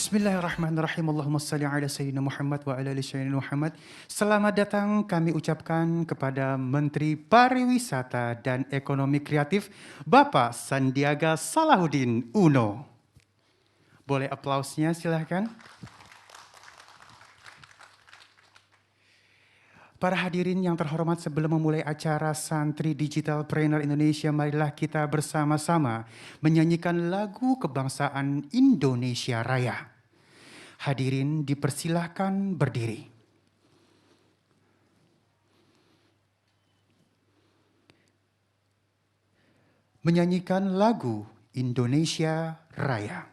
Bismillahirrahmanirrahim. Allahumma salli ala Sayyidina Muhammad wa ala ali Sayyidina Muhammad. Selamat datang kami ucapkan kepada Menteri Pariwisata dan Ekonomi Kreatif, Bapak Sandiaga Salahuddin Uno. Boleh aplausnya silahkan. Para hadirin yang terhormat, sebelum memulai acara Santri Digital Trainer Indonesia, marilah kita bersama-sama menyanyikan lagu kebangsaan Indonesia Raya. Hadirin dipersilahkan berdiri. Menyanyikan lagu Indonesia Raya.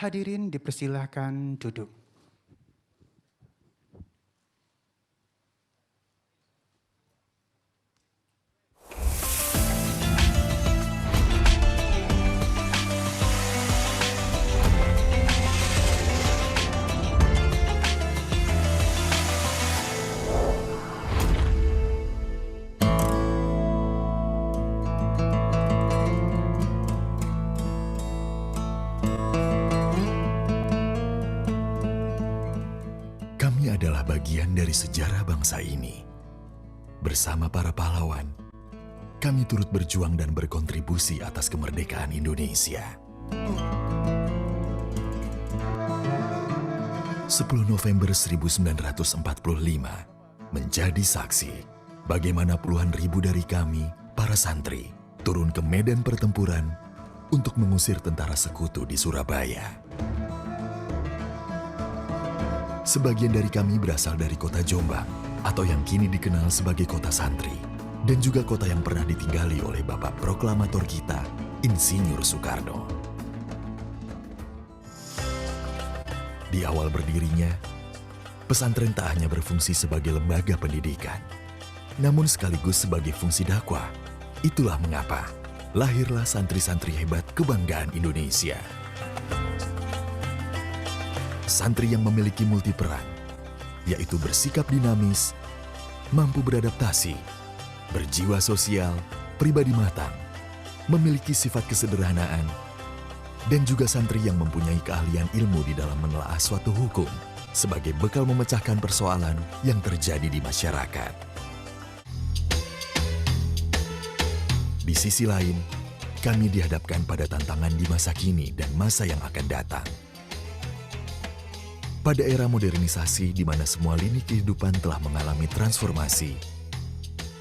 Hadirin dipersilahkan duduk. Adalah bagian dari sejarah bangsa ini. Bersama para pahlawan, kami turut berjuang dan berkontribusi atas kemerdekaan Indonesia. 10 November 1945 menjadi saksi bagaimana puluhan ribu dari kami, para santri, turun ke medan pertempuran untuk mengusir tentara sekutu di Surabaya. Sebagian dari kami berasal dari kota Jombang, atau yang kini dikenal sebagai kota santri, dan juga kota yang pernah ditinggali oleh Bapak Proklamator kita, Insinyur Soekarno. Di awal berdirinya, pesantren tak hanya berfungsi sebagai lembaga pendidikan, namun sekaligus sebagai fungsi dakwah. Itulah mengapa lahirlah santri-santri hebat kebanggaan Indonesia. Santri yang memiliki multiperan, yaitu bersikap dinamis, mampu beradaptasi, berjiwa sosial, pribadi matang, memiliki sifat kesederhanaan, dan juga santri yang mempunyai keahlian ilmu di dalam menelaah suatu hukum sebagai bekal memecahkan persoalan yang terjadi di masyarakat. Di sisi lain, kami dihadapkan pada tantangan di masa kini dan masa yang akan datang. Pada era modernisasi di mana semua lini kehidupan telah mengalami transformasi,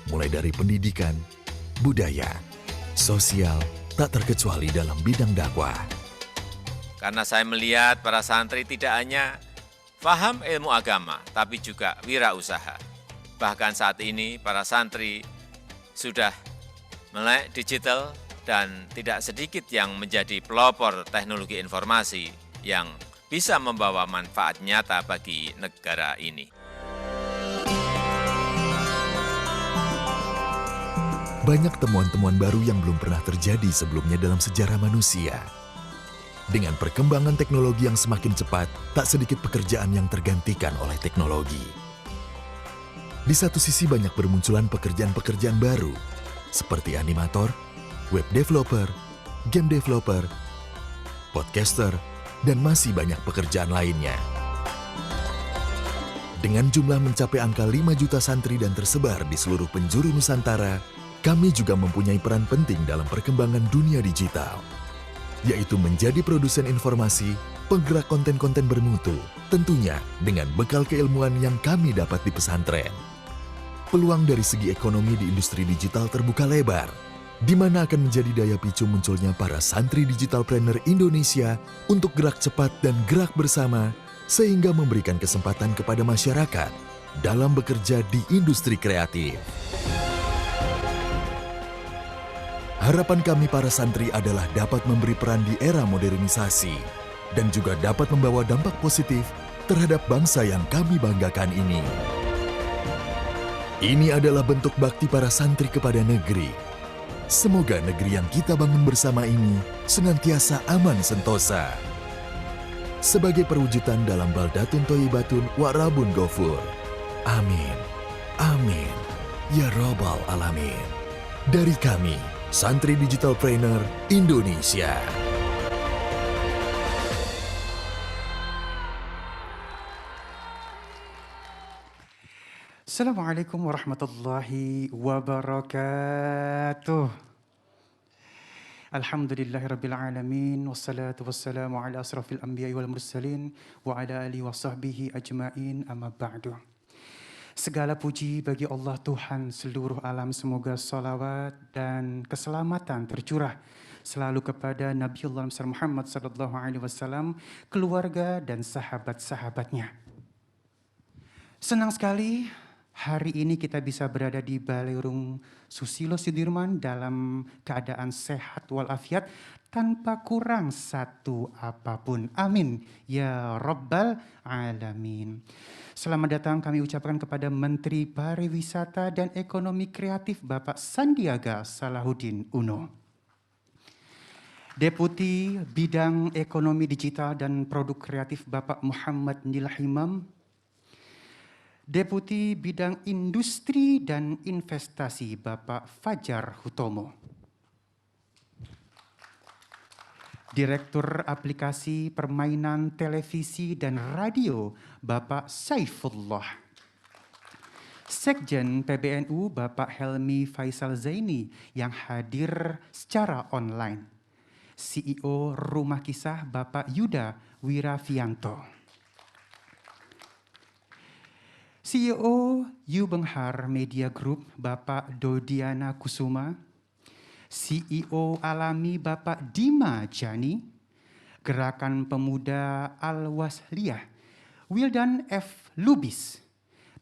mulai dari pendidikan, budaya, sosial, tak terkecuali dalam bidang dakwah. Karena saya melihat para santri tidak hanya paham ilmu agama, tapi juga wirausaha. Bahkan saat ini para santri sudah melek digital, dan tidak sedikit yang menjadi pelopor teknologi informasi yang bisa membawa manfaat nyata bagi negara ini. Banyak temuan-temuan baru yang belum pernah terjadi sebelumnya dalam sejarah manusia. Dengan perkembangan teknologi yang semakin cepat, tak sedikit pekerjaan yang tergantikan oleh teknologi. Di satu sisi banyak bermunculan pekerjaan-pekerjaan baru, seperti animator, web developer, game developer, podcaster, dan masih banyak pekerjaan lainnya. Dengan jumlah mencapai angka 5 juta santri dan tersebar di seluruh penjuru Nusantara, kami juga mempunyai peran penting dalam perkembangan dunia digital, yaitu menjadi produsen informasi, penggerak konten-konten bermutu, tentunya dengan bekal keilmuan yang kami dapat di pesantren. Peluang dari segi ekonomi di industri digital terbuka lebar, di mana akan menjadi daya picu munculnya para santri digitalpreneur Indonesia untuk gerak cepat dan gerak bersama, sehingga memberikan kesempatan kepada masyarakat dalam bekerja di industri kreatif. Harapan kami para santri adalah dapat memberi peran di era modernisasi dan juga dapat membawa dampak positif terhadap bangsa yang kami banggakan ini. Ini adalah bentuk bakti para santri kepada negeri. Semoga negeri yang kita bangun bersama ini senantiasa aman sentosa. Sebagai perwujudan dalam baldatun thayyibatun wa rabbun ghafur. Amin. Amin. Ya Rabbal Alamin. Dari kami, Santri Digitalpreneur Indonesia. Assalamualaikum warahmatullahi wabarakatuh. Alhamdulillahirabbil alamin wassalatu wassalamu ala asrafil anbiya'i wal mursalin wa ala alihi wa sahbihi ajmain amma ba'du. Segala puji bagi Allah Tuhan seluruh alam, semoga salawat dan keselamatan tercurah selalu kepada Nabiullah Muhammad sallallahu alaihi wasallam, keluarga dan sahabat-sahabatnya. Senang sekali hari ini kita bisa berada di Baleirung Susilo Sudirman dalam keadaan sehat walafiat tanpa kurang satu apapun. Amin. Ya Rabbal Alamin. Selamat datang kami ucapkan kepada Menteri Pariwisata dan Ekonomi Kreatif Bapak Sandiaga Salahuddin Uno. Deputi Bidang Ekonomi Digital dan Produk Kreatif Bapak Muhammad Nilhimam. Deputi Bidang Industri dan Investasi Bapak Fajar Hutomo. Direktur Aplikasi Permainan Televisi dan Radio Bapak Saifullah. Sekjen PBNU Bapak Helmi Faisal Zaini yang hadir secara online. CEO Rumah Kisah Bapak Yuda Wirafianto. CEO Yu Benghar Media Group Bapak Dodiana Kusuma, CEO Alami Bapak Dima Jani, Gerakan Pemuda Al-Wasliyah Wildan F. Lubis,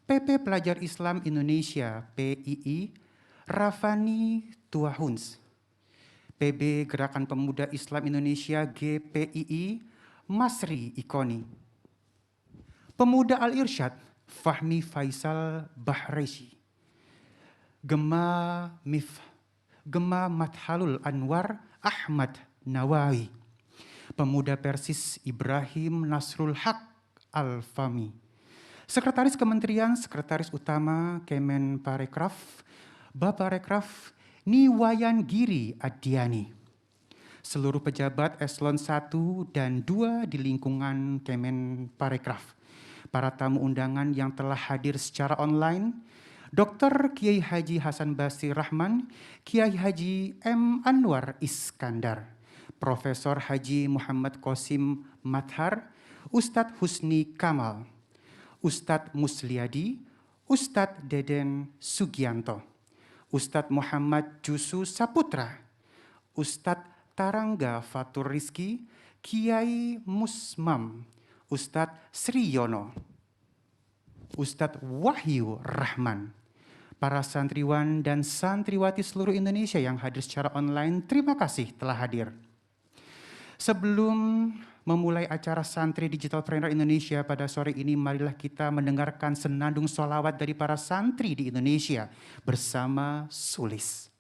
PP Pelajar Islam Indonesia PII Rafani Tuahuns, PB Gerakan Pemuda Islam Indonesia GPII Masri Ikoni, Pemuda Al-Irsyad Fahmi Faisal Bahresi, Gema Mathalul Anwar Ahmad Nawawi, Pemuda Persis Ibrahim Nasrul Haq Al-Fami, Sekretaris Kementerian Sekretaris Utama Kemenparekraf Bapak Rekraf Niwayan Giri Adiani, seluruh pejabat eselon 1 dan 2 di lingkungan Kemenparekraf, para tamu undangan yang telah hadir secara online, Dr. Kiai Haji Hasan Basri Rahman, Kiai Haji M. Anwar Iskandar, Profesor Haji Muhammad Qasim Mathar, Ustadz Husni Kamal, Ustadz Musliadi, Ustadz Deden Sugianto, Ustadz Muhammad Jusu Saputra, Ustadz Tarangga Fatur Rizki, Kiai Musmam, Ustadz Sri Yono, Ustadz Wahyu Rahman, para santriwan dan santriwati seluruh Indonesia yang hadir secara online, terima kasih telah hadir. Sebelum memulai acara Santri Digital Trainer Indonesia pada sore ini, marilah kita mendengarkan senandung sholawat dari para santri di Indonesia bersama Sulis.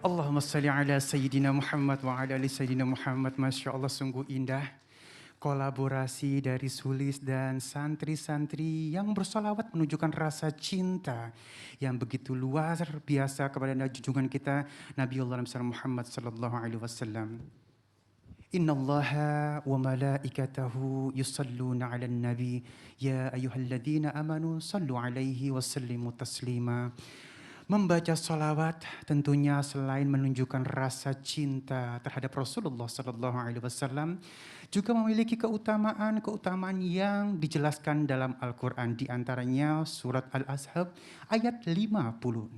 Allahumma salli ala Sayyidina Muhammad wa ala ali Sayyidina Muhammad. Masya Allah, sungguh indah kolaborasi dari Sulis dan santri-santri yang bersolawat menunjukkan rasa cinta yang begitu luar biasa kepada junjungan kita Nabiullah Muhammad sallallahu alaihi wasallam. Innallaha wa malaikatahu yusalluna 'alan nabi ya ayyuhalladzina amanu sallu 'alaihi wa sallimu taslima. Membaca salawat tentunya selain menunjukkan rasa cinta terhadap Rasulullah sallallahu alaihi wasallam juga memiliki keutamaan yang dijelaskan dalam Al-Qur'an, di antaranya surat Al-Ahzab ayat 56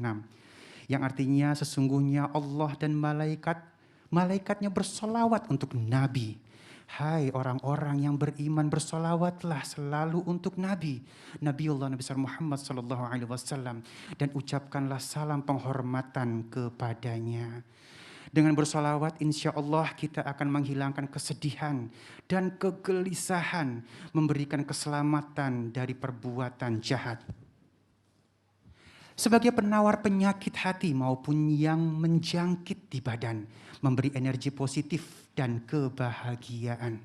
yang artinya sesungguhnya Allah dan malaikat Malaikatnya bersolawat untuk Nabi. Hai orang-orang yang beriman, bersolawatlah selalu untuk Nabi Nabiullah Nabi besar Muhammad sallallahu alaihi wasallam, dan ucapkanlah salam penghormatan kepadanya. Dengan bersolawat insya Allah kita akan menghilangkan kesedihan dan kegelisahan, memberikan keselamatan dari perbuatan jahat. Sebagai penawar penyakit hati maupun yang menjangkit di badan, memberi energi positif dan kebahagiaan.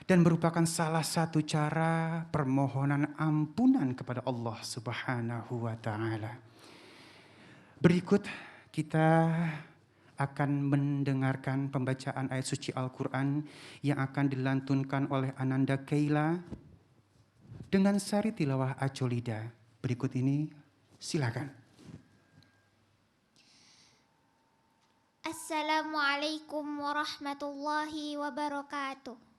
Dan merupakan salah satu cara permohonan ampunan kepada Allah Subhanahu wa Ta'ala. Berikut kita akan mendengarkan pembacaan ayat suci Al-Quran yang akan dilantunkan oleh Ananda Keila dengan sari tilawah Acolida. Berikut ini, silakan. Assalamualaikum warahmatullahi wabarakatuh.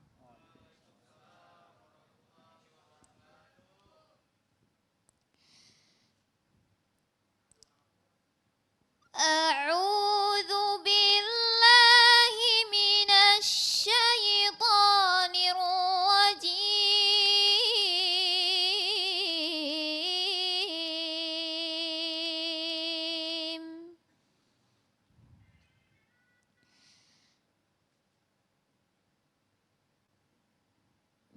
A'udzu billahi minasy syaithanir rajim.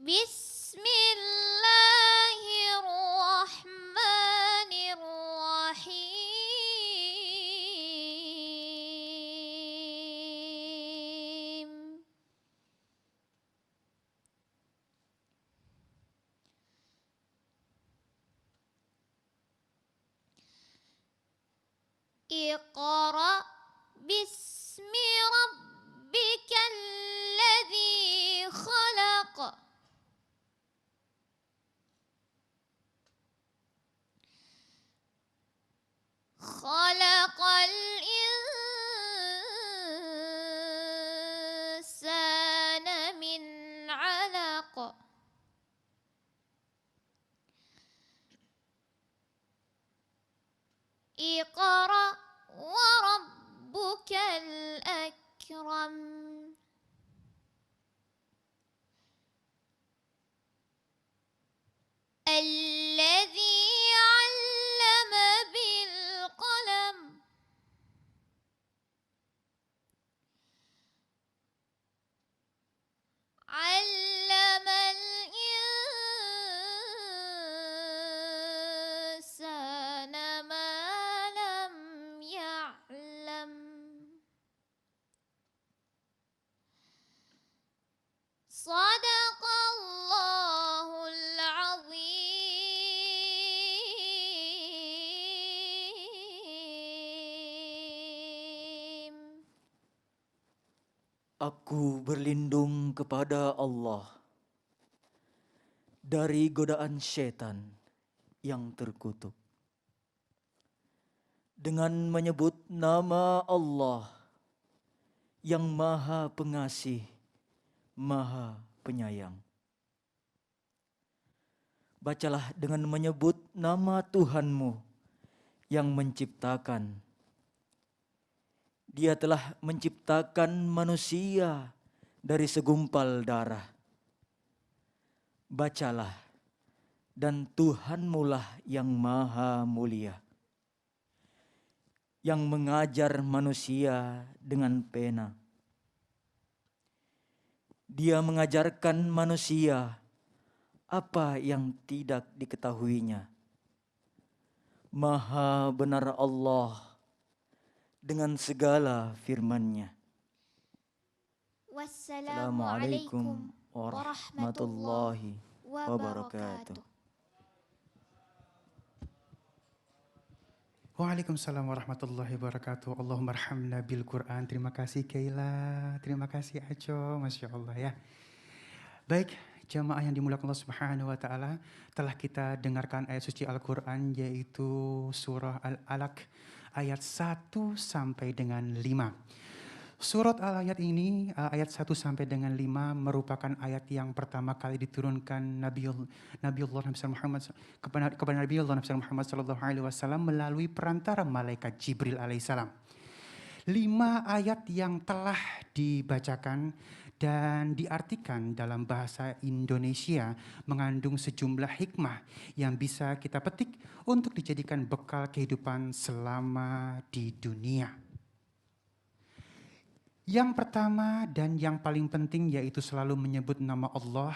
Bismillahirrahmanirrahim. Iqra bismi rabbikal ladzi khalaq. Khalaqal insana min 'alaq. Iqra wa rabbukal akram. Alladzi 'allama bil qalam. 'Allamal insana ma lam ya'lam. Sadaqallahul azim. Aku berlindung kepada Allah dari godaan syaitan yang terkutuk. Dengan menyebut nama Allah yang Maha Pengasih, Maha Penyayang. Bacalah dengan menyebut nama Tuhanmu yang menciptakan. Dia telah menciptakan manusia dari segumpal darah. Bacalah, dan Tuhanmulah yang maha mulia, yang mengajar manusia dengan pena. Dia mengajarkan manusia apa yang tidak diketahuinya. Maha benar Allah dengan segala firman-Nya. Wassalamualaikum warahmatullahi wabarakatuh. Waalaikumsalam warahmatullahi wabarakatuh. Allahumma arhamna bil Quran. Terima kasih Keila, terima kasih Aco, Masya Allah ya. Baik, jamaah yang dimuliakan Allah Subhanahu wa Ta'ala, telah kita dengarkan ayat suci Al-Quran yaitu surah Al-Alaq ayat 1 sampai dengan 5. Surat Al-Ayat ini, ayat 1 sampai dengan 5 merupakan ayat yang pertama kali diturunkan Nabiullah Nabi Muhammad kepada Nabiullah Nabi Muhammad sallallahu alaihi wasallam melalui perantara malaikat Jibril alaihissalam. 5 ayat yang telah dibacakan dan diartikan dalam bahasa Indonesia mengandung sejumlah hikmah yang bisa kita petik untuk dijadikan bekal kehidupan selama di dunia. Yang pertama dan yang paling penting yaitu selalu menyebut nama Allah.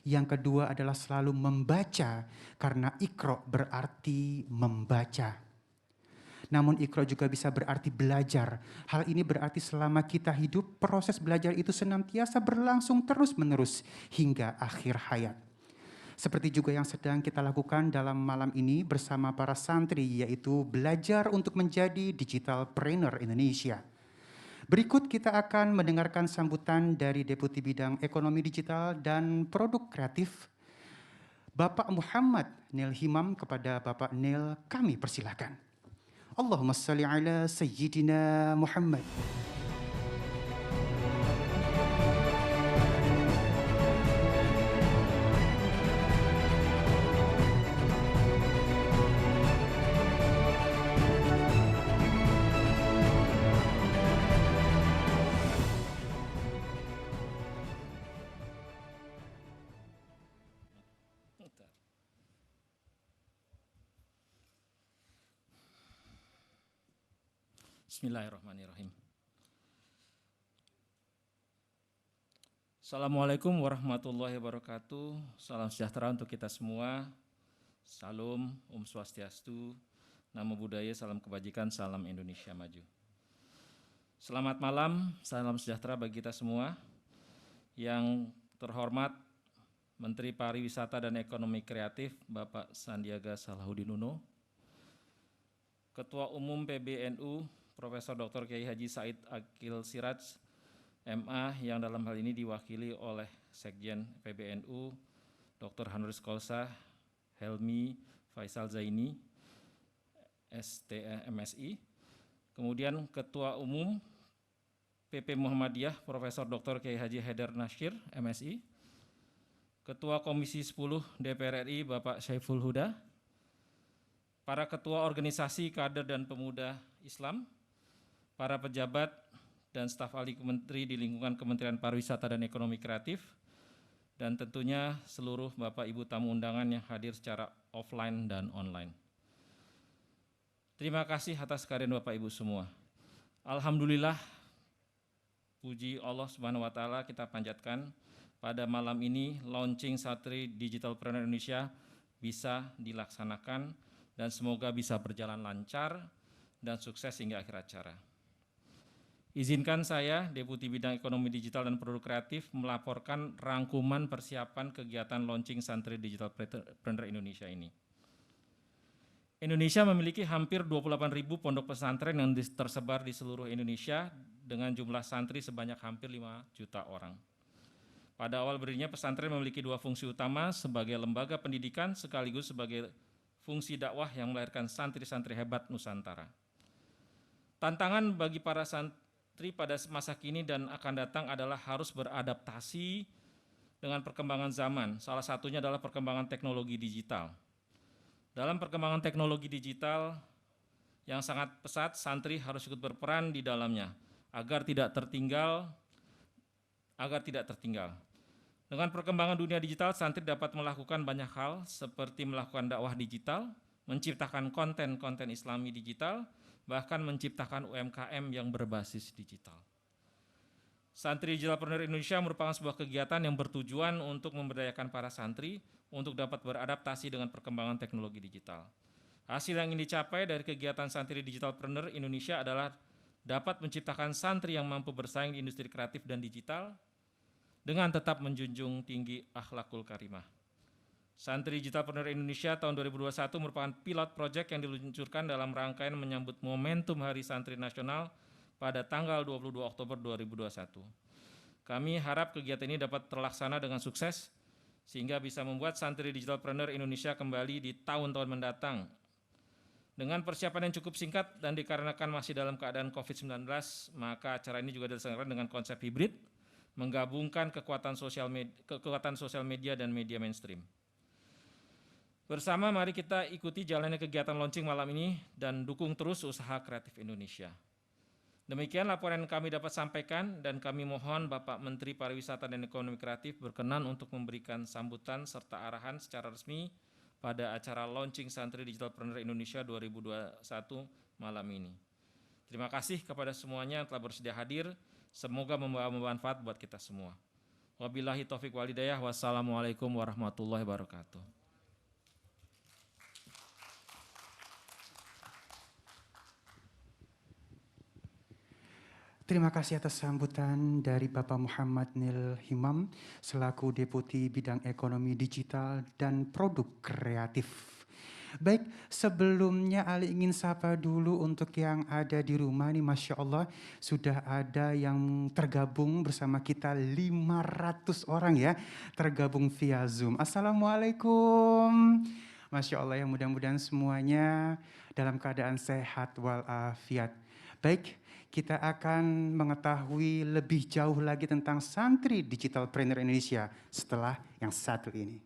Yang kedua adalah selalu membaca karena Iqra berarti membaca. Namun Iqra juga bisa berarti belajar. Hal ini berarti selama kita hidup, proses belajar itu senantiasa berlangsung terus-menerus hingga akhir hayat. Seperti juga yang sedang kita lakukan dalam malam ini bersama para santri, yaitu belajar untuk menjadi digitalpreneur Indonesia. Berikut kita akan mendengarkan sambutan dari Deputi Bidang Ekonomi Digital dan Produk Kreatif, Bapak Muhammad Nel Himam. Kepada Bapak Nel kami persilahkan. Allahumma salli ala Sayyidina Muhammad. Bismillahirrahmanirrahim. Assalamualaikum warahmatullahi wabarakatuh. Salam sejahtera untuk kita semua. Salam, Om Swastiastu, Namo Buddhaya, salam kebajikan, salam Indonesia maju. Selamat malam, salam sejahtera bagi kita semua. Yang terhormat Menteri Pariwisata dan Ekonomi Kreatif, Bapak Sandiaga Salahuddin Uno, Ketua Umum PBNU, Profesor Dr. Kiai Haji Said Akil Siraj, MA, yang dalam hal ini diwakili oleh Sekjen PBNU, Dr. Honoris Causa Helmi Faisal Zaini, MSI. Kemudian Ketua Umum PP Muhammadiyah, Profesor Dr. Kiai Haji Haidar Nasir, MSI. Ketua Komisi 10 DPR RI, Bapak Syaiful Huda. Para Ketua Organisasi Kader dan Pemuda Islam, para pejabat dan staf ahli menteri di lingkungan Kementerian Pariwisata dan Ekonomi Kreatif, dan tentunya seluruh Bapak Ibu tamu undangan yang hadir secara offline dan online. Terima kasih atas kehadiran Bapak Ibu semua. Alhamdulillah, puji Allah Subhanahu wa taala, kita panjatkan pada malam ini launching Santri Digitalpreneur Indonesia bisa dilaksanakan dan semoga bisa berjalan lancar dan sukses hingga akhir acara. Izinkan saya, Deputi Bidang Ekonomi Digital dan Produk Kreatif, melaporkan rangkuman persiapan kegiatan launching Santri Digitalpreneur Indonesia ini. Indonesia memiliki hampir 28.000 pondok pesantren yang tersebar di seluruh Indonesia dengan jumlah santri sebanyak hampir 5 juta orang. Pada awal berdirinya pesantren memiliki dua fungsi utama sebagai lembaga pendidikan sekaligus sebagai fungsi dakwah yang melahirkan santri-santri hebat Nusantara. Tantangan bagi para santri pada masa kini dan akan datang adalah harus beradaptasi dengan perkembangan zaman. Salah satunya adalah perkembangan teknologi digital. Dalam perkembangan teknologi digital yang sangat pesat, santri harus ikut berperan di dalamnya agar tidak tertinggal. Dengan perkembangan dunia digital, santri dapat melakukan banyak hal seperti melakukan dakwah digital, menciptakan konten-konten Islami digital, bahkan menciptakan UMKM yang berbasis digital. Santri Digitalpreneur Indonesia merupakan sebuah kegiatan yang bertujuan untuk memberdayakan para santri untuk dapat beradaptasi dengan perkembangan teknologi digital. Hasil yang ingin dicapai dari kegiatan Santri Digitalpreneur Indonesia adalah dapat menciptakan santri yang mampu bersaing di industri kreatif dan digital dengan tetap menjunjung tinggi akhlakul karimah. Santri Digitalpreneur Indonesia tahun 2021 merupakan pilot project yang diluncurkan dalam rangkaian menyambut momentum Hari Santri Nasional pada tanggal 22 Oktober 2021. Kami harap kegiatan ini dapat terlaksana dengan sukses sehingga bisa membuat Santri Digitalpreneur Indonesia kembali di tahun-tahun mendatang. Dengan persiapan yang cukup singkat dan dikarenakan masih dalam keadaan COVID-19, maka acara ini juga dilaksanakan dengan konsep hibrid, menggabungkan kekuatan sosial media dan media mainstream. Bersama mari kita ikuti jalannya kegiatan launching malam ini dan dukung terus usaha kreatif Indonesia. Demikian laporan yang kami dapat sampaikan dan kami mohon Bapak Menteri Pariwisata dan Ekonomi Kreatif berkenan untuk memberikan sambutan serta arahan secara resmi pada acara launching Santri Digitalpreneur Indonesia 2021 malam ini. Terima kasih kepada semuanya yang telah bersedia hadir. Semoga membawa manfaat buat kita semua. Wabillahi taufiq walhidayah. Wassalamualaikum warahmatullahi wabarakatuh. Terima kasih atas sambutan dari Bapak Muhammad Nil Himam selaku Deputi Bidang Ekonomi Digital dan Produk Kreatif. Baik, sebelumnya Ali ingin sapa dulu untuk yang ada di rumah nih, Masya Allah sudah ada yang tergabung bersama kita 500 orang ya, tergabung via Zoom. Assalamualaikum. Masya Allah ya, mudah-mudahan semuanya dalam keadaan sehat walafiat. Baik, kita akan mengetahui lebih jauh lagi tentang Santri Digitalpreneur Indonesia setelah yang satu ini.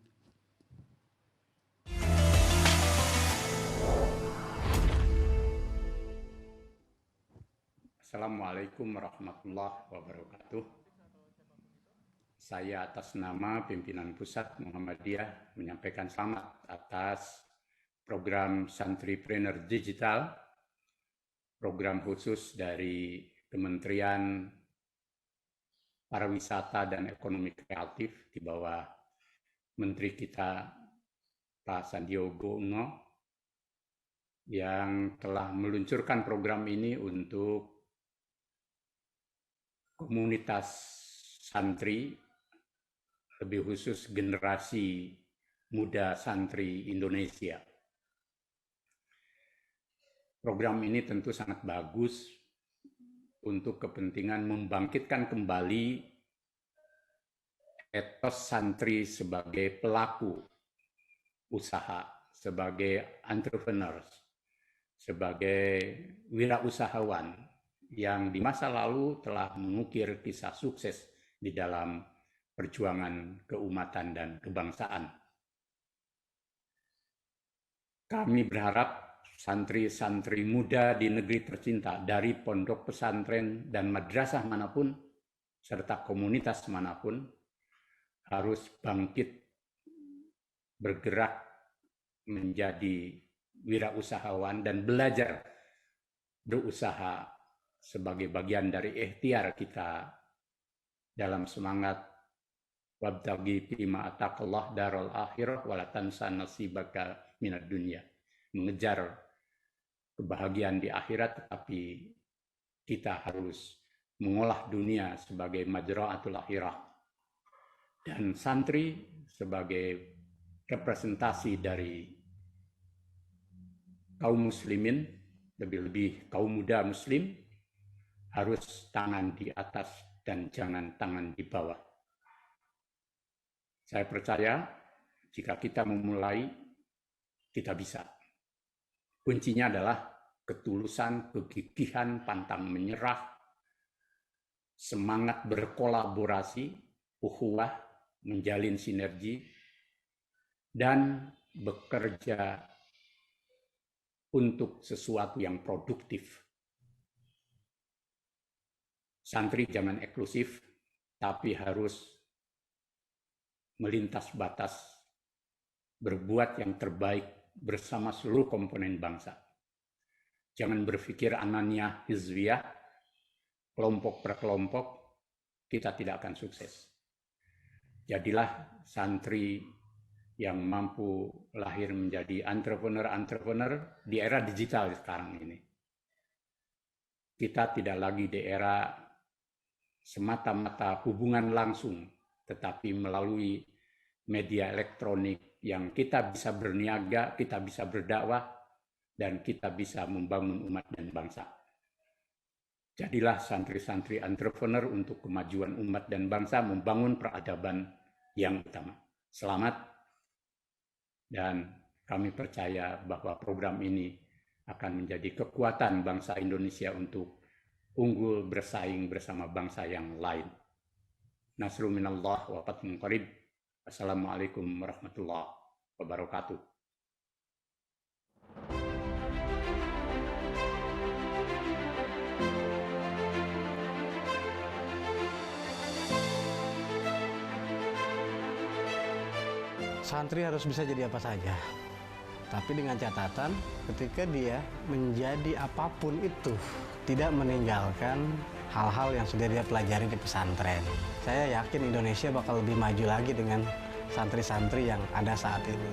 Assalamualaikum warahmatullahi wabarakatuh. Saya atas nama pimpinan Pusat Muhammadiyah menyampaikan selamat atas program Santripreneur Digital, program khusus dari Kementerian Pariwisata dan Ekonomi Kreatif di bawah Menteri kita Pak Sandiaga Uno yang telah meluncurkan program ini untuk komunitas santri, lebih khusus generasi muda santri Indonesia. Program ini tentu sangat bagus untuk kepentingan membangkitkan kembali etos santri sebagai pelaku usaha, sebagai entrepreneurs, sebagai wirausahawan yang di masa lalu telah mengukir kisah sukses di dalam perjuangan keumatan dan kebangsaan. Kami berharap santri-santri muda di negeri tercinta dari pondok pesantren dan madrasah manapun, serta komunitas manapun, harus bangkit bergerak menjadi wirausahawan dan belajar berusaha sebagai bagian dari ikhtiar kita dalam semangat wabtaghi fima ataqallah darul akhirah wala tansa nasibaka minad dunya, mengejar kebahagiaan di akhirat, tetapi kita harus mengolah dunia sebagai majra'atul akhirah, dan santri sebagai representasi dari kaum muslimin, lebih-lebih kaum muda muslim, harus tangan di atas dan jangan tangan di bawah. Saya percaya jika kita memulai, kita bisa. Kuncinya adalah ketulusan, kegigihan, pantang menyerah, semangat berkolaborasi, ukhuwah, menjalin sinergi, dan bekerja untuk sesuatu yang produktif. Santri jangan eksklusif, tapi harus melintas batas, berbuat yang terbaik bersama seluruh komponen bangsa. Jangan berpikir anania hizbiyah, kelompok per kelompok, kita tidak akan sukses. Jadilah santri yang mampu lahir menjadi entrepreneur di era digital sekarang ini. Kita tidak lagi di era semata-mata hubungan langsung, tetapi melalui media elektronik yang kita bisa berniaga, kita bisa berdakwah, dan kita bisa membangun umat dan bangsa. Jadilah santri-santri entrepreneur untuk kemajuan umat dan bangsa, membangun peradaban yang utama. Selamat, dan kami percaya bahwa program ini akan menjadi kekuatan bangsa Indonesia untuk unggul bersaing bersama bangsa yang lain. Nasrul minallah wa fathun qarib. Assalamualaikum warahmatullahi wabarakatuh. Santri harus bisa jadi apa saja. Tapi dengan catatan ketika dia menjadi apapun itu, tidak meninggalkan hal-hal yang sudah dia pelajari di pesantren. Saya yakin Indonesia bakal lebih maju lagi dengan santri-santri yang ada saat ini.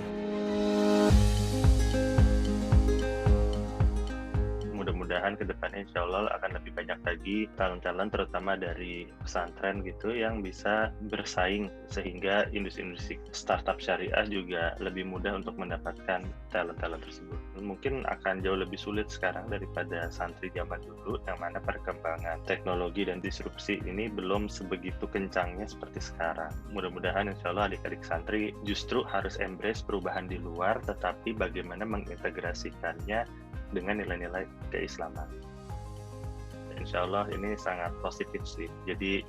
Mudah-mudahan ke depannya insya Allah akan lebih banyak lagi calon-calon terutama dari pesantren gitu yang bisa bersaing sehingga industri-industri startup syariah juga lebih mudah untuk mendapatkan talent-talent tersebut. Mungkin akan jauh lebih sulit sekarang daripada santri zaman dulu yang mana perkembangan teknologi dan disrupsi ini belum sebegitu kencangnya seperti sekarang. Mudah-mudahan insya Allah adik-adik santri justru harus embrace perubahan di luar tetapi bagaimana mengintegrasikannya dengan nilai-nilai keislaman. Insya Allah ini sangat positif sih. Jadi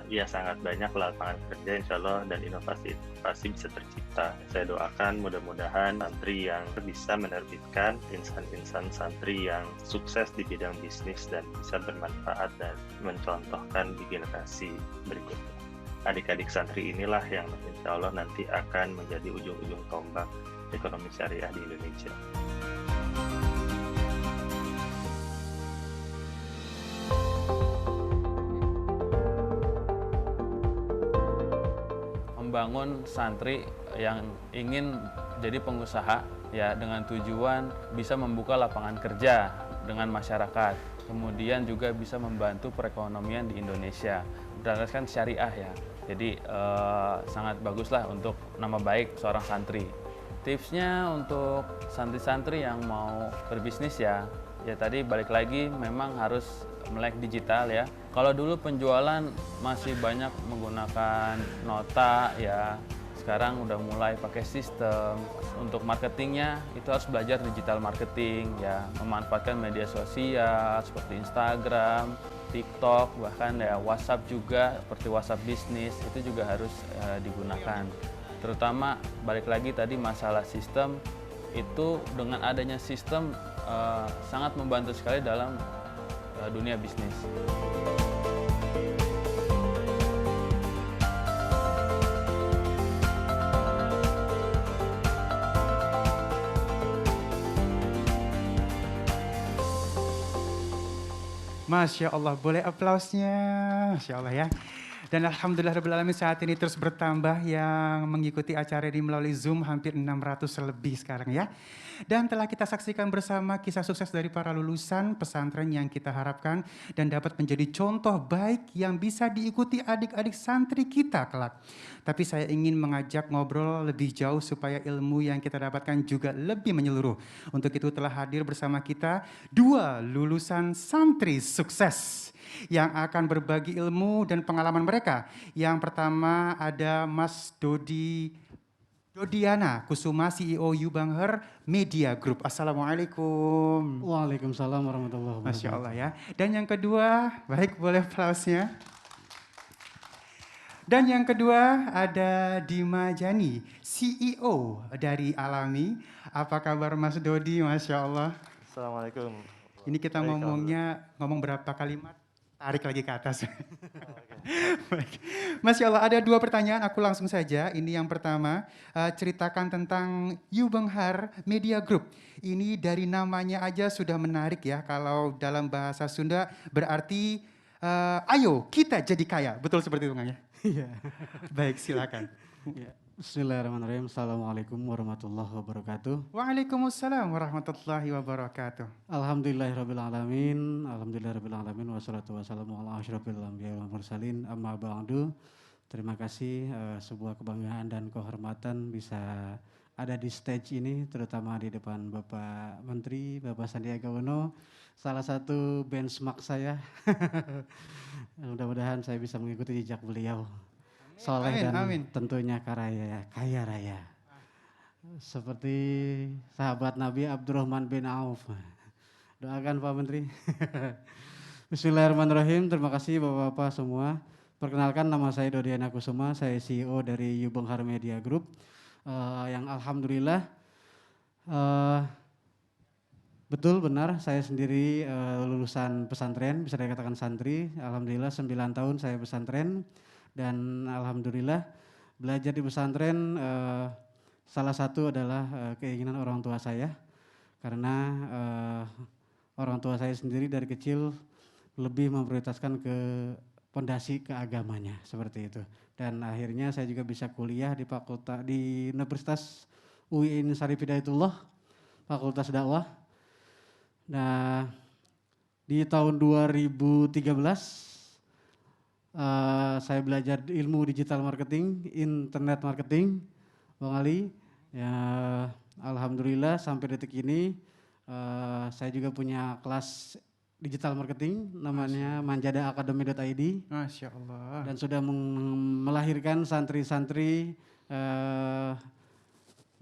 ya sangat banyak lapangan kerja insya Allah dan inovasi-inovasi bisa tercipta. Saya doakan mudah-mudahan santri yang bisa menerbitkan insan-insan santri yang sukses di bidang bisnis dan bisa bermanfaat dan mencontohkan di generasi berikutnya. Adik-adik santri inilah yang insya Allah nanti akan menjadi ujung-ujung tombak ekonomi syariah di Indonesia. Membangun santri yang ingin jadi pengusaha ya dengan tujuan bisa membuka lapangan kerja dengan masyarakat, kemudian juga bisa membantu perekonomian di Indonesia berdasarkan syariah ya. Jadi sangat baguslah untuk nama baik seorang santri. Tipsnya untuk santri-santri yang mau berbisnis ya tadi balik lagi memang harus melek digital ya. Kalau dulu penjualan masih banyak menggunakan nota ya, sekarang udah mulai pakai sistem. Untuk marketingnya itu harus belajar digital marketing ya, memanfaatkan media sosial seperti Instagram, TikTok, bahkan ya WhatsApp juga seperti WhatsApp bisnis itu juga harus digunakan. Terutama balik lagi tadi masalah sistem itu dengan adanya sistem sangat membantu sekali dalam dunia bisnis. Masya Allah, boleh aplausnya? Masya Allah ya. Dan Alhamdulillahirrahmanirrahim saat ini terus bertambah yang mengikuti acara ini melalui Zoom hampir 600 lebih sekarang ya. Dan telah kita saksikan bersama kisah sukses dari para lulusan pesantren yang kita harapkan dan dapat menjadi contoh baik yang bisa diikuti adik-adik santri kita kelak. Tapi saya ingin mengajak ngobrol lebih jauh supaya ilmu yang kita dapatkan juga lebih menyeluruh. Untuk itu telah hadir bersama kita dua lulusan santri sukses yang akan berbagi ilmu dan pengalaman mereka. Yang pertama ada Mas Dodiana Kusuma, CEO Yubangher Media Group. Assalamualaikum. Waalaikumsalam warahmatullahi wabarakatuh. Masya Allah ya. Dan yang kedua, baik boleh aplausnya. Dan yang kedua ada Dima Jani, CEO dari Alami. Apa kabar Mas Dodi? Masya Allah. Assalamualaikum. Ini kita ngomong berapa kalimat? Tarik lagi ke atas. Baik. Masya Allah, ada dua pertanyaan, aku langsung saja. Ini yang pertama, ceritakan tentang Yubangher Media Group. Ini dari namanya aja sudah menarik ya, kalau dalam bahasa Sunda berarti, ayo kita jadi kaya. Betul seperti itu ya? Iya. Baik, silakan. Ya. Bismillahirrahmanirrahim. Assalamualaikum warahmatullahi wabarakatuh. Waalaikumsalam warahmatullahi wabarakatuh. Alhamdulillahirrabbilalamin. Alhamdulillahirrabbilalamin. Wassalatu wassalamu ala asyrafil anbiya wal mursalin. Amma ba'du. Terima kasih, sebuah kebanggaan dan kehormatan bisa ada di stage ini, terutama di depan Bapak Menteri, Bapak Sandiaga Uno. Salah satu benchmark saya. Mudah-mudahan saya bisa mengikuti jejak beliau. Soleh dan tentunya kaya raya. Seperti sahabat Nabi Abdurrahman bin Auf. Doakan Pak Menteri. Bismillahirrahmanirrahim. Terima kasih Bapak-Bapak semua. Perkenalkan, nama saya Dodiana Kusuma. Saya CEO dari Yubangher Media Group. Yang alhamdulillah betul benar saya sendiri lulusan pesantren, bisa dikatakan santri. Alhamdulillah 9 tahun saya pesantren. Dan alhamdulillah belajar di pesantren salah satu adalah keinginan orang tua saya, karena orang tua saya sendiri dari kecil lebih memprioritaskan ke pondasi keagamanya seperti itu. Dan akhirnya saya juga bisa kuliah di Universitas UIN Syarif Hidayatullah, Fakultas Dakwah. Nah, di tahun 2013 saya belajar ilmu digital marketing, internet marketing, Bang Ali. Ya, alhamdulillah sampai detik ini saya juga punya kelas digital marketing namanya manjadaacademy.id. Masya Allah. Dan sudah melahirkan santri-santri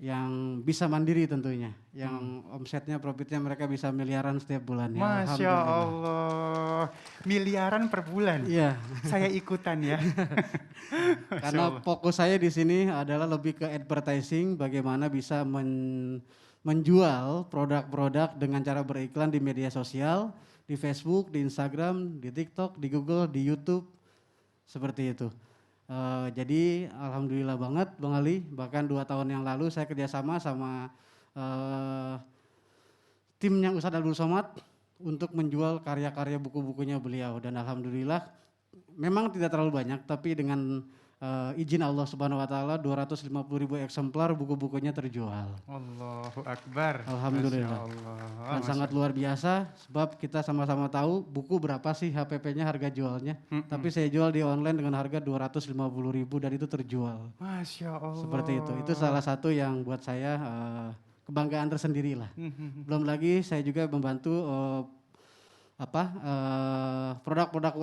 yang bisa mandiri tentunya, yang omsetnya, profitnya mereka bisa miliaran setiap bulannya. Masya Allah, miliaran per bulan. Iya. Saya ikutan ya. Karena fokus saya di sini adalah lebih ke advertising, bagaimana bisa menjual produk-produk dengan cara beriklan di media sosial, di Facebook, di Instagram, di TikTok, di Google, di YouTube, seperti itu. Jadi alhamdulillah banget Bang Ali, bahkan 2 tahun yang lalu saya kerjasama sama timnya Ustadz Abdul Somad untuk menjual karya-karya buku-bukunya beliau, dan alhamdulillah memang tidak terlalu banyak, tapi dengan izin Allah Subhanahu wa taala 250.000 eksemplar buku-bukunya terjual. Allahu Akbar. Alhamdulillah. Dan sangat luar biasa, sebab kita sama-sama tahu buku berapa sih HPP-nya, harga jualnya. Tapi saya jual di online dengan harga 250.000 dan itu terjual. Masya Allah. Seperti itu. Itu salah satu yang buat saya kebanggaan tersendiri lah. Belum lagi saya juga membantu produk-produk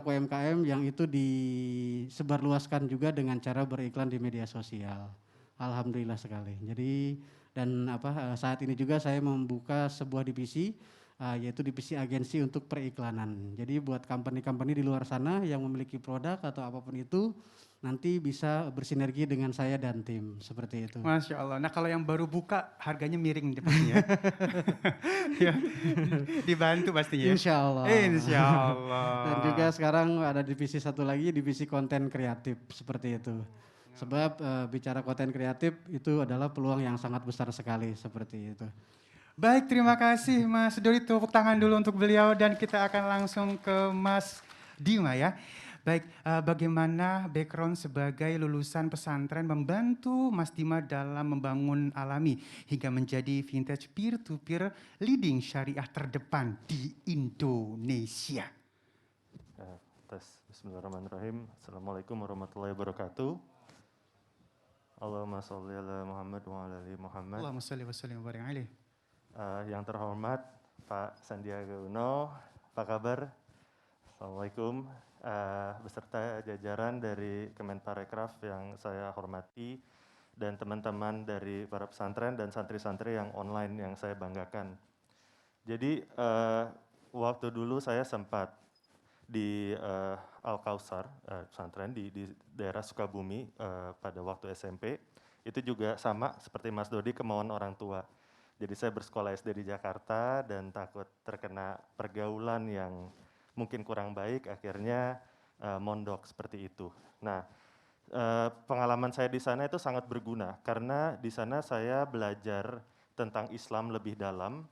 UMKM yang itu disebarluaskan juga dengan cara beriklan di media sosial. Alhamdulillah sekali. Jadi saat ini juga saya membuka sebuah divisi, yaitu divisi agensi untuk periklanan. Jadi buat company-company di luar sana yang memiliki produk atau apapun itu, nanti bisa bersinergi dengan saya dan tim, seperti itu. Masya Allah. Nah kalau yang baru buka harganya miring pastinya. Ya. Dibantu pastinya. Insya Allah. Insya Allah. Dan juga sekarang ada divisi satu lagi, divisi konten kreatif, seperti itu. Sebab bicara konten kreatif itu adalah peluang yang sangat besar sekali, seperti itu. Baik, terima kasih Mas Dodi, tepuk tangan dulu untuk beliau dan kita akan langsung ke Mas Dima ya. Baik, bagaimana background sebagai lulusan pesantren membantu Mas Dima dalam membangun Alami hingga menjadi vintage peer-to-peer leading syariah terdepan di Indonesia? Bismillahirrahmanirrahim. Assalamualaikum warahmatullahi wabarakatuh. Allahumma sholli ala Muhammad wa ala ali Muhammad. Allahumma sholli wa sallim wa barik alaih. Yang terhormat Pak Sandiaga Uno, apa kabar? Assalamualaikum. Beserta jajaran dari Kemenparekraf yang saya hormati dan teman-teman dari para pesantren dan santri-santri yang online yang saya banggakan. Jadi waktu dulu saya sempat di Al-Kausar pesantren di daerah Sukabumi pada waktu SMP, itu juga sama seperti Mas Dodi, kemauan orang tua. Jadi saya bersekolah SD di Jakarta dan takut terkena pergaulan yang mungkin kurang baik, akhirnya mondok seperti itu. Nah, pengalaman saya di sana itu sangat berguna karena di sana saya belajar tentang Islam lebih dalam,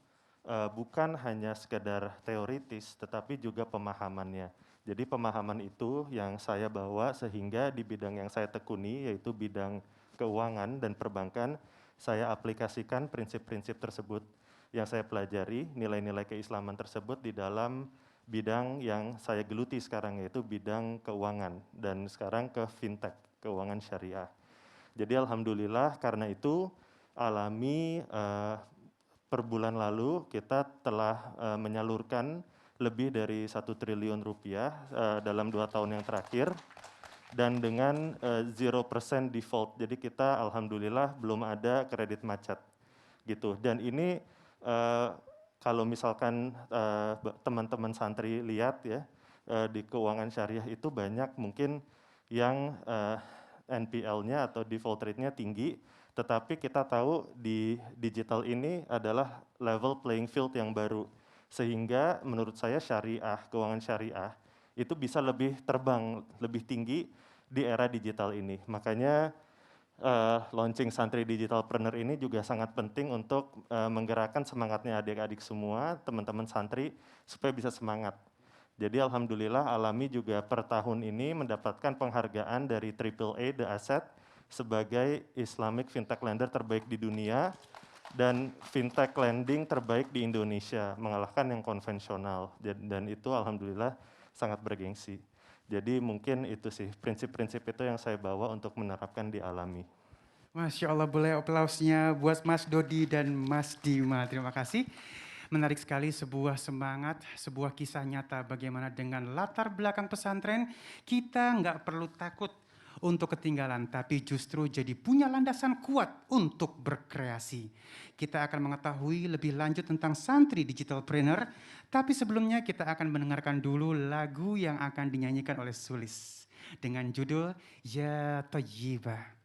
bukan hanya sekedar teoritis, tetapi juga pemahamannya. Jadi pemahaman itu yang saya bawa sehingga di bidang yang saya tekuni, yaitu bidang keuangan dan perbankan, saya aplikasikan prinsip-prinsip tersebut yang saya pelajari, nilai-nilai keislaman tersebut di dalam bidang yang saya geluti sekarang, yaitu bidang keuangan dan sekarang ke fintech, keuangan syariah. Jadi alhamdulillah karena itu Alami per bulan lalu kita telah menyalurkan lebih dari 1 triliun rupiah dalam 2 tahun yang terakhir dan dengan 0% default. Jadi kita alhamdulillah belum ada kredit macet gitu. Dan ini kalau misalkan teman-teman santri lihat ya, di keuangan syariah itu banyak mungkin yang NPL-nya atau default rate-nya tinggi, tetapi kita tahu di digital ini adalah level playing field yang baru. Sehingga menurut saya syariah, keuangan syariah itu bisa lebih terbang, lebih tinggi di era digital ini. Makanya launching Santri Digitalpreneur ini juga sangat penting untuk menggerakkan semangatnya adik-adik semua, teman-teman santri, supaya bisa semangat. Jadi alhamdulillah Alami juga per tahun ini mendapatkan penghargaan dari AAA The Asset sebagai Islamic Fintech Lender terbaik di dunia dan Fintech Lending terbaik di Indonesia, mengalahkan yang konvensional. Dan itu alhamdulillah sangat bergengsi. Jadi mungkin itu sih, prinsip-prinsip itu yang saya bawa untuk menerapkan di Alami. Masya Allah, boleh aplausnya buat Mas Dodi dan Mas Dima. Terima kasih. Menarik sekali sebuah semangat, sebuah kisah nyata bagaimana dengan latar belakang pesantren, kita nggak perlu takut untuk ketinggalan, tapi justru jadi punya landasan kuat untuk berkreasi. Kita akan mengetahui lebih lanjut tentang Santri Digitalpreneur, tapi sebelumnya kita akan mendengarkan dulu lagu yang akan dinyanyikan oleh Sulis dengan judul Ya Thayyibah.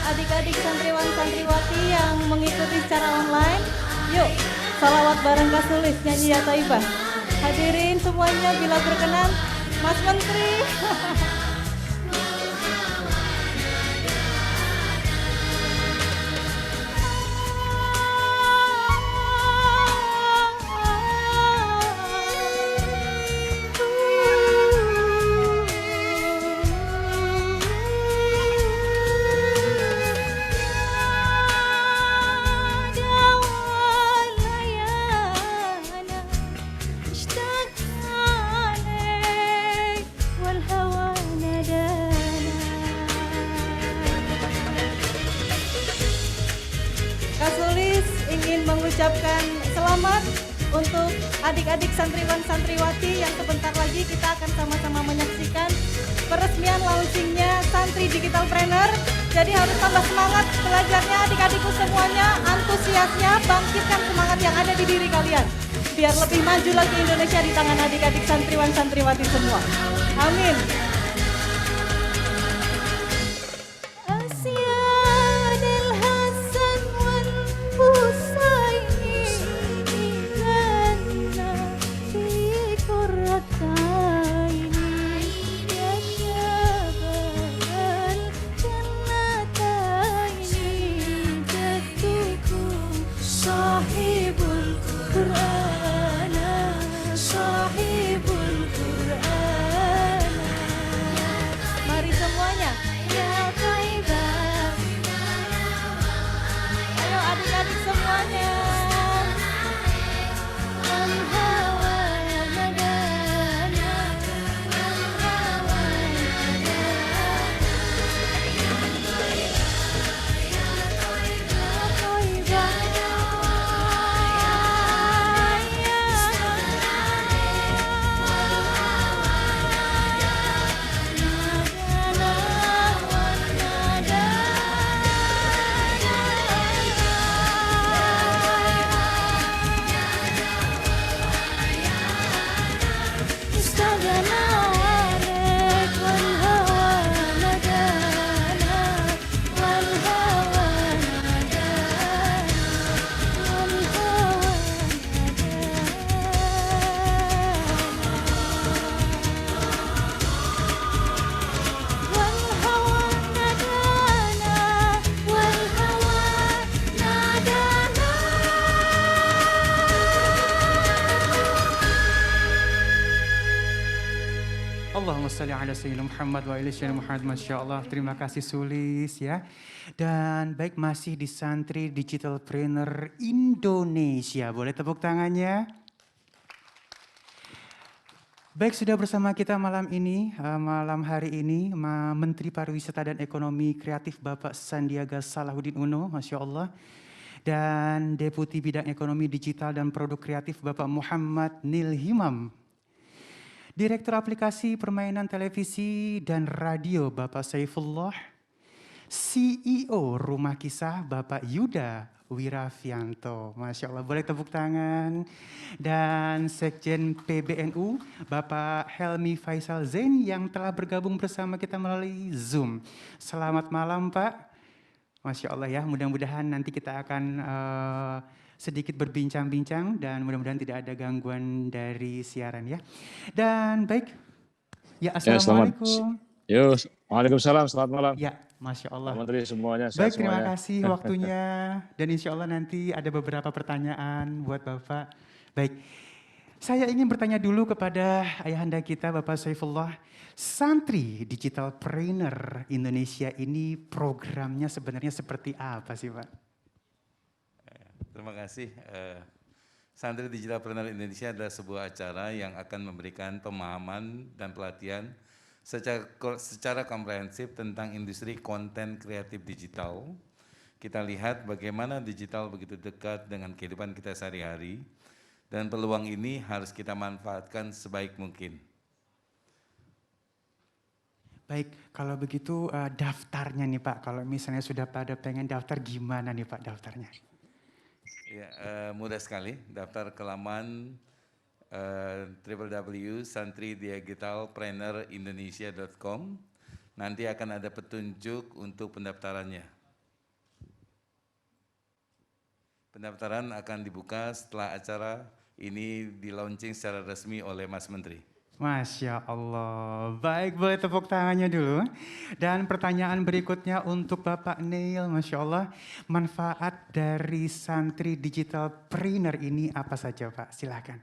Adik-adik santriwan santriwati yang mengikuti secara online, yuk salawat bareng Kak Sulis nyanyi Ya Thayyibah. Hadirin semuanya bila berkenan, Mas Menteri. Mengucapkan selamat untuk adik-adik santriwan santriwati yang sebentar lagi kita akan sama-sama menyaksikan peresmian launchingnya Santri Digitalpreneur. Jadi harus tambah semangat belajarnya adik-adikku semuanya, antusiasnya, bangkitkan semangat yang ada di diri kalian. Biar lebih maju lagi Indonesia di tangan adik-adik santriwan santriwati semua. Amin. Allahumma salli ala sayyidina Muhammad wa ala sayyidina Muhammad. Masya Allah, terima kasih Sulis ya. Dan baik, masih di Santri Digitalpreneur Indonesia. Boleh tepuk tangannya? Baik, sudah bersama kita malam ini, malam hari ini, Menteri Pariwisata dan Ekonomi Kreatif Bapak Sandiaga Salahuddin Uno, Masya Allah. Dan Deputi Bidang Ekonomi Digital dan Produk Kreatif Bapak Muhammad Nil Himam. Direktur Aplikasi Permainan Televisi dan Radio Bapak Saifullah, CEO Rumah Kisah Bapak Yuda Wirafianto. Masya Allah, boleh tepuk tangan. Dan Sekjen PBNU Bapak Helmi Faisal Zain yang telah bergabung bersama kita melalui Zoom. Selamat malam Pak. Masya Allah ya, mudah-mudahan nanti kita akan sedikit berbincang-bincang dan mudah-mudahan tidak ada gangguan dari siaran ya. Dan baik, ya Assalamualaikum. Waalaikumsalam, selamat malam. Ya, Masya Allah. Pak Menteri semuanya, Baik, terima semuanya. kasih waktunya dan insya Allah nanti ada beberapa pertanyaan buat Bapak. Baik, saya ingin bertanya dulu kepada ayahanda kita Bapak Saifullah. Santri Digitalpreneur Indonesia ini programnya sebenarnya seperti apa sih Pak? Terima kasih. Santri Digitalpreneur Indonesia adalah sebuah acara yang akan memberikan pemahaman dan pelatihan secara komprehensif tentang industri konten kreatif digital. Kita lihat bagaimana digital begitu dekat dengan kehidupan kita sehari-hari dan peluang ini harus kita manfaatkan sebaik mungkin. Baik, kalau begitu daftarnya nih Pak, kalau misalnya sudah pada pengen daftar gimana nih Pak daftarnya? Ya, mudah sekali. Daftar ke laman www.santridigitalpreneurindonesia.com. Nanti akan ada petunjuk untuk pendaftarannya. Pendaftaran akan dibuka setelah acara ini di-launching secara resmi oleh Mas Menteri. Masya Allah. Baik, boleh tepuk tangannya dulu. Dan pertanyaan berikutnya untuk Bapak Neil, Masya Allah. Manfaat dari Santri Digitalpreneur ini apa saja Pak? Silakan.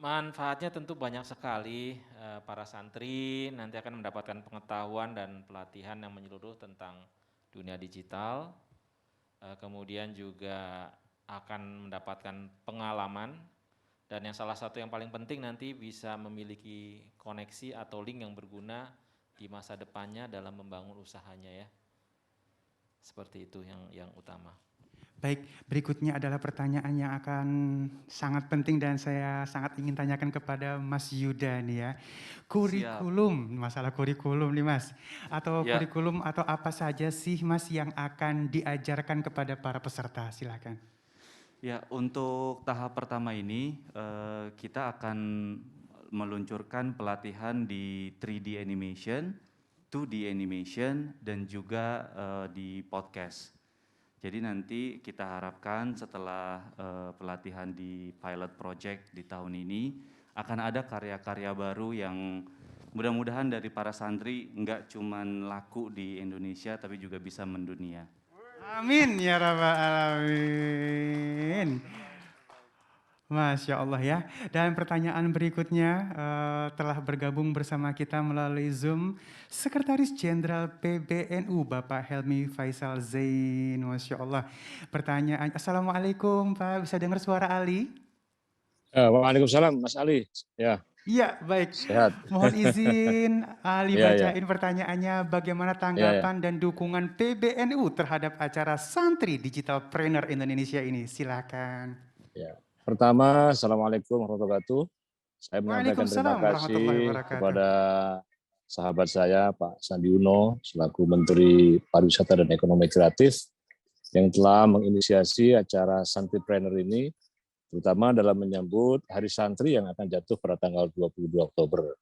Manfaatnya tentu banyak sekali. Para santri nanti akan mendapatkan pengetahuan dan pelatihan yang menyeluruh tentang dunia digital. Kemudian juga akan mendapatkan pengalaman. Dan yang salah satu yang paling penting nanti bisa memiliki koneksi atau link yang berguna di masa depannya dalam membangun usahanya ya. Seperti itu yang utama. Baik, berikutnya adalah pertanyaan yang akan sangat penting dan saya sangat ingin tanyakan kepada Mas Yuda nih ya. Kurikulum, masalah kurikulum nih Mas. Atau kurikulum atau apa saja sih Mas yang akan diajarkan kepada para peserta, silakan. Ya, untuk tahap pertama ini kita akan meluncurkan pelatihan di 3D animation, 2D animation, dan juga di podcast. Jadi nanti kita harapkan setelah pelatihan di pilot project di tahun ini, akan ada karya-karya baru yang mudah-mudahan dari para santri nggak cuman laku di Indonesia, tapi juga bisa mendunia. Amin ya rabbal alamin. Masya Allah ya. Dan pertanyaan berikutnya telah bergabung bersama kita melalui Zoom Sekretaris Jenderal PBNU Bapak Helmi Faisal Zain. Masya Allah. Pertanyaan, Assalamualaikum Pak, bisa dengar suara Ali? Waalaikumsalam Mas Ali. Ya. Iya, baik. Sehat. Mohon izin Ali bacain pertanyaannya, bagaimana tanggapan dan dukungan PBNU terhadap acara Santri Digitalpreneur Indonesia ini? Silakan. Ya. Pertama, Assalamualaikum warahmatullahi wabarakatuh. Saya menyampaikan terima kasih kepada sahabat saya Pak Sandi Uno selaku Menteri Pariwisata dan Ekonomi Kreatif yang telah menginisiasi acara Santripreneur ini, terutama dalam menyambut Hari Santri yang akan jatuh pada tanggal 22 Oktober.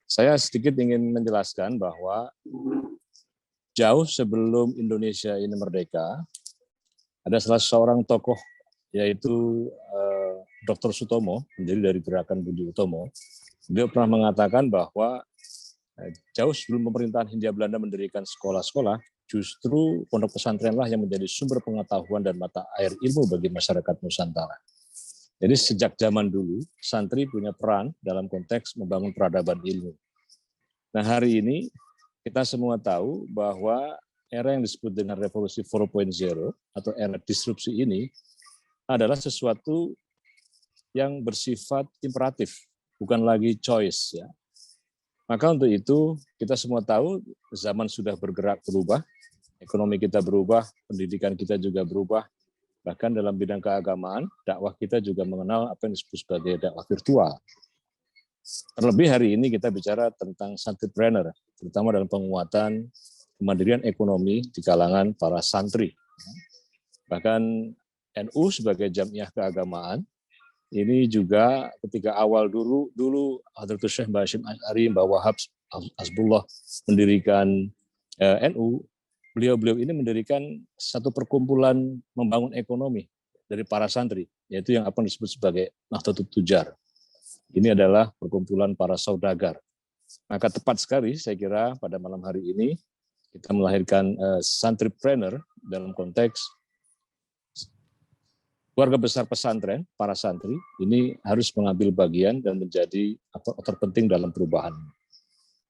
Saya sedikit ingin menjelaskan bahwa jauh sebelum Indonesia ini merdeka, ada salah seorang tokoh yaitu Dr. Sutomo, pendiri dari Gerakan Budi Utomo. Beliau pernah mengatakan bahwa jauh sebelum pemerintahan Hindia Belanda mendirikan sekolah-sekolah, justru pondok pesantrenlah yang menjadi sumber pengetahuan dan mata air ilmu bagi masyarakat Nusantara. Jadi sejak zaman dulu, santri punya peran dalam konteks membangun peradaban ilmu. Nah, hari ini kita semua tahu bahwa era yang disebut dengan revolusi 4.0 atau era disrupsi ini adalah sesuatu yang bersifat imperatif, bukan lagi choice, ya. Maka untuk itu kita semua tahu zaman sudah berubah, ekonomi kita berubah, pendidikan kita juga berubah, bahkan dalam bidang keagamaan, dakwah kita juga mengenal apa yang disebut sebagai dakwah virtual. Terlebih hari ini kita bicara tentang santripreneur, terutama dalam penguatan kemandirian ekonomi di kalangan para santri. Bahkan NU sebagai jamiah keagamaan, ini juga ketika awal dulu Hadratus Syekh Mbah Hashim Asy'ari, Mbah Wahab Hasbullah mendirikan NU, beliau-beliau ini mendirikan satu perkumpulan membangun ekonomi dari para santri, yaitu yang apa disebut sebagai Nahdlatul Tujar. Ini adalah perkumpulan para saudagar. Maka tepat sekali saya kira pada malam hari ini kita melahirkan santripreneur dalam konteks keluarga besar pesantren, para santri, ini harus mengambil bagian dan menjadi aktor penting dalam perubahan.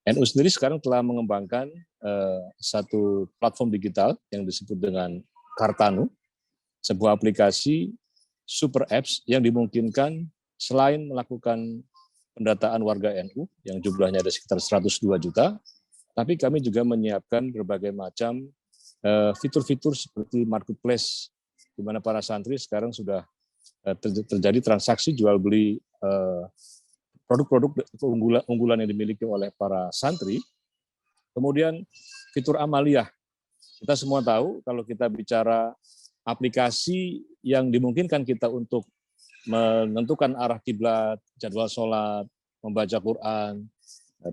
NU sendiri sekarang telah mengembangkan satu platform digital yang disebut dengan Kartanu, sebuah aplikasi super apps yang dimungkinkan selain melakukan pendataan warga NU yang jumlahnya ada sekitar 102 juta, tapi kami juga menyiapkan berbagai macam fitur-fitur seperti marketplace, di mana para santri sekarang sudah terjadi transaksi jual beli produk-produk unggulan yang dimiliki oleh para santri. Kemudian fitur amaliyah. Kita semua tahu kalau kita bicara aplikasi yang dimungkinkan kita untuk menentukan arah kiblat, jadwal sholat, membaca Quran,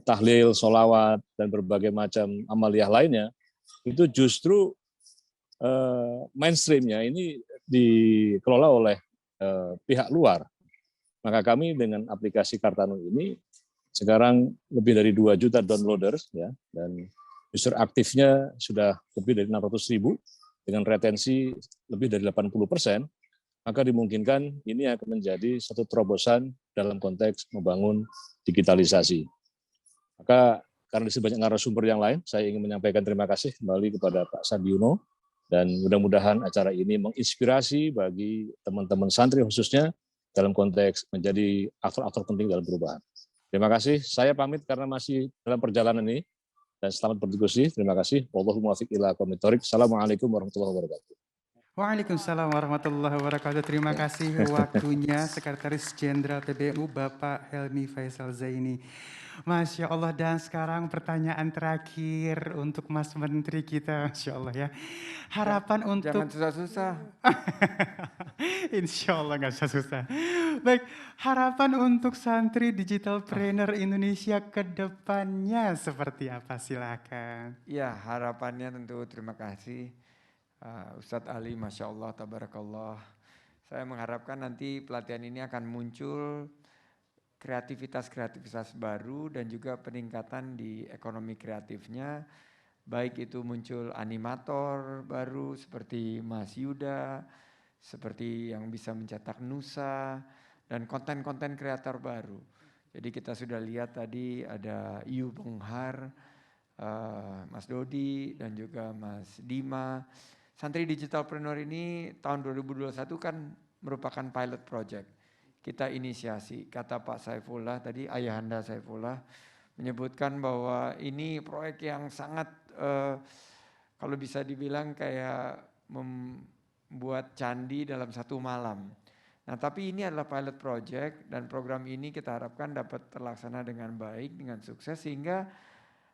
tahlil, sholawat, dan berbagai macam amaliyah lainnya, itu justru mainstreamnya ini dikelola oleh pihak luar. Maka kami dengan aplikasi Kartanu ini sekarang lebih dari 2 juta downloaders, ya, dan user aktifnya sudah lebih dari 600.000 dengan retensi lebih dari 80%, maka dimungkinkan ini akan menjadi satu terobosan dalam konteks membangun digitalisasi. Maka karena di banyak narasumber yang lain, saya ingin menyampaikan terima kasih kembali kepada Pak Sandi Uno, dan mudah-mudahan acara ini menginspirasi bagi teman-teman santri khususnya dalam konteks menjadi aktor-aktor penting dalam perubahan. Terima kasih, saya pamit karena masih dalam perjalanan ini, dan selamat berdiskusi. Terima kasih. Wallahu muwaffiq ila aqwamit thoriq. Assalamualaikum warahmatullahi wabarakatuh. Waalaikumsalam warahmatullahi wabarakatuh. Terima kasih waktunya Sekretaris Jenderal PBNU Bapak Helmi Faisal Zaini. Masya Allah, dan sekarang pertanyaan terakhir untuk Mas Menteri kita, Masya Allah ya. Harapan untuk... Jangan susah-susah. Insya Allah nggak susah. Baik, harapan untuk santri digitalpreneur Indonesia ke depannya seperti apa? Silakan. Ya, harapannya tentu terima kasih. Ustadz Ali, Masya Allah, Tabarakallah. Saya mengharapkan nanti pelatihan ini akan muncul kreativitas baru dan juga peningkatan di ekonomi kreatifnya. Baik itu muncul animator baru seperti Mas Yuda, seperti yang bisa mencetak nusa, dan konten-konten kreator baru. Jadi kita sudah lihat tadi ada Yu Benghar, Mas Dodi, dan juga Mas Dima. Santri Digitalpreneur ini tahun 2021 kan merupakan pilot project. Kita inisiasi, kata Pak Saifullah tadi, Ayahanda Saifullah, menyebutkan bahwa ini proyek yang sangat, kalau bisa dibilang kayak membuat candi dalam satu malam. Nah, tapi ini adalah pilot project dan program ini kita harapkan dapat terlaksana dengan baik, dengan sukses, sehingga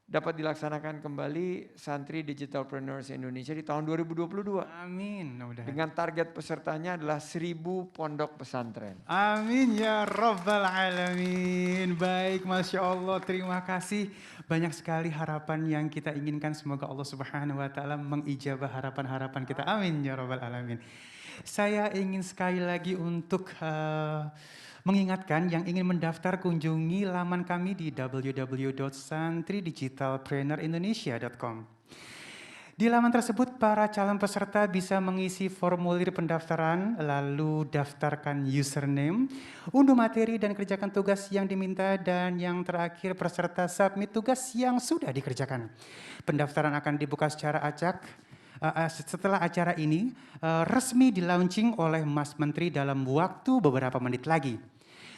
dapat dilaksanakan kembali Santri Digitalpreneurs Indonesia di tahun 2022. Amin. Dengan target pesertanya adalah 1.000 pondok pesantren. Amin ya Rabbal Alamin. Baik, Masya Allah, terima kasih. Banyak sekali harapan yang kita inginkan. Semoga Allah Subhanahu wa Ta'ala mengijabah harapan-harapan kita. Amin ya Rabbal Alamin. Saya ingin sekali lagi untuk mengingatkan yang ingin mendaftar, kunjungi laman kami di www.santridigitalpreneurindonesia.com. Di laman tersebut, para calon peserta bisa mengisi formulir pendaftaran, lalu daftarkan username, unduh materi dan kerjakan tugas yang diminta, dan yang terakhir peserta submit tugas yang sudah dikerjakan. Pendaftaran akan dibuka secara acak setelah acara ini resmi di-launching oleh Mas Menteri dalam waktu beberapa menit lagi.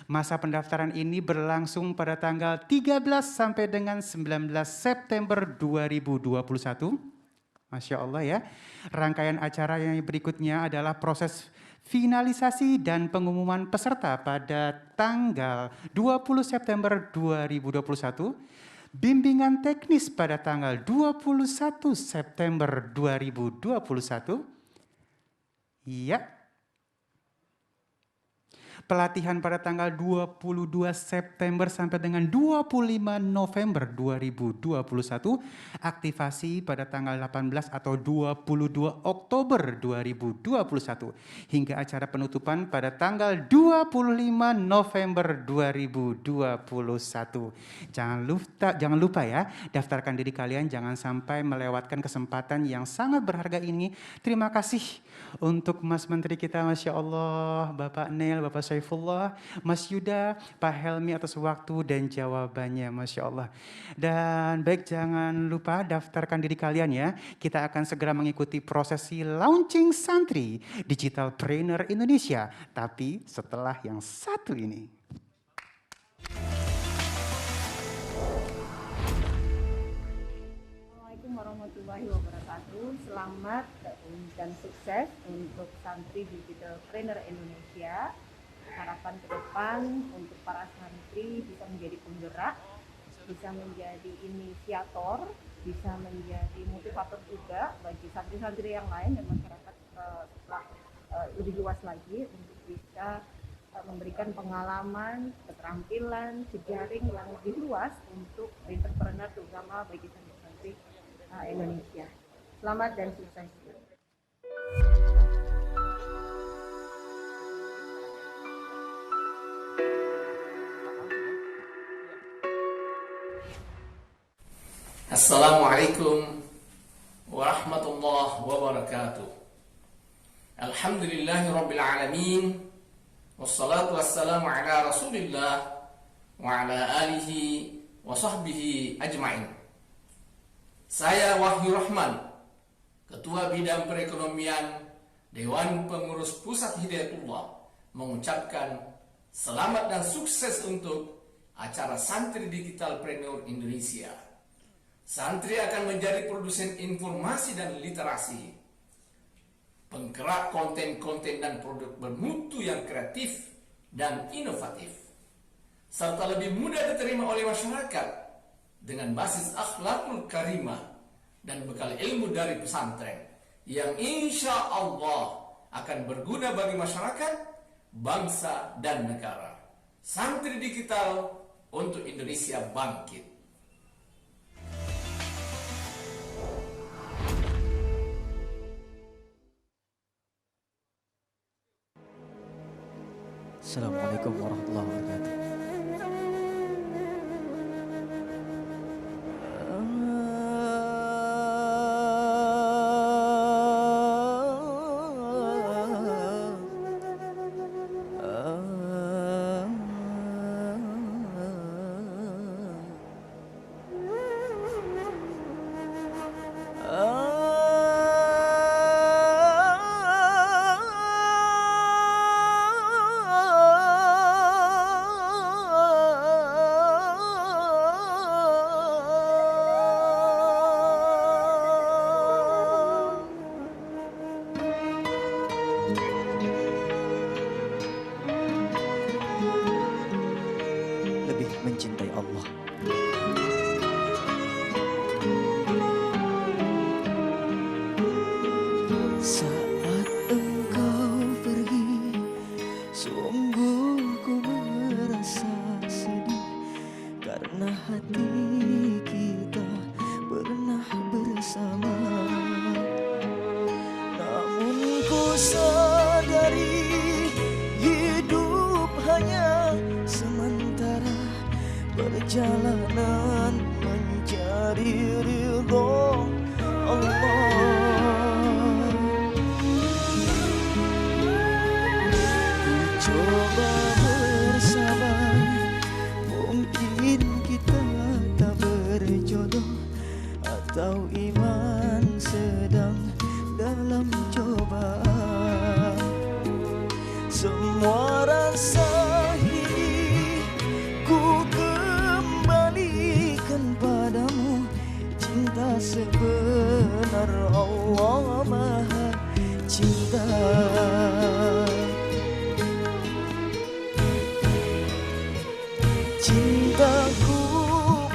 Masa pendaftaran ini berlangsung pada tanggal 13 sampai dengan 19 September 2021. Masya Allah ya. Rangkaian acara yang berikutnya adalah proses finalisasi dan pengumuman peserta pada tanggal 20 September 2021. Bimbingan teknis pada tanggal 21 September 2021. Iya. Pelatihan pada tanggal 22 September sampai dengan 25 November 2021. Aktivasi pada tanggal 18 atau 22 Oktober 2021. Hingga acara penutupan pada tanggal 25 November 2021. Jangan lupa ya, daftarkan diri kalian, jangan sampai melewatkan kesempatan yang sangat berharga ini. Terima kasih untuk Mas Menteri kita, Masya Allah, Bapak Nel, Bapak Saifullah, Mas Yuda, Pak Helmi atas waktu dan jawabannya, Masya Allah. Dan baik, jangan lupa daftarkan diri kalian ya. Kita akan segera mengikuti prosesi launching santri Digital Trainer Indonesia. Tapi setelah yang satu ini. Assalamualaikum warahmatullahi wabarakatuh. Selamat dan sukses untuk santri Digital Trainer Indonesia. Harapan ke depan untuk para santri bisa menjadi penggerak, bisa menjadi inisiator, bisa menjadi motivator juga bagi santri-santri yang lain dan masyarakat setelah lebih luas lagi untuk bisa memberikan pengalaman, keterampilan, jejaring yang lebih luas untuk entrepreneur terutama bagi santri-santri Indonesia. Selamat dan sukses. Assalamualaikum warahmatullahi wabarakatuh. Alhamdulillahi rabbil alamin. Wassalatu wassalamu ala rasulillah wa ala alihi wa sahbihi ajma'in. Saya Wahyu Rahman, Ketua Bidang Perekonomian Dewan Pengurus Pusat Hidayatullah, mengucapkan selamat dan sukses untuk acara Santri Digital Trainer Indonesia. Santri akan menjadi produsen informasi dan literasi, penggerak konten-konten dan produk bermutu yang kreatif dan inovatif, serta lebih mudah diterima oleh masyarakat dengan basis akhlakul karimah dan bekal ilmu dari pesantren yang insya Allah akan berguna bagi masyarakat, bangsa, dan negara. Santri Digital untuk Indonesia bangkit. Assalamualaikum warahmatullahi wabarakatuh. coba bersabar, mungkin kita tak berjodoh, atau iman sedang dalam cobaan. Semua rasa ini ku kembalikan padamu, cinta sebenar Allah Maha Cinta. Cintaku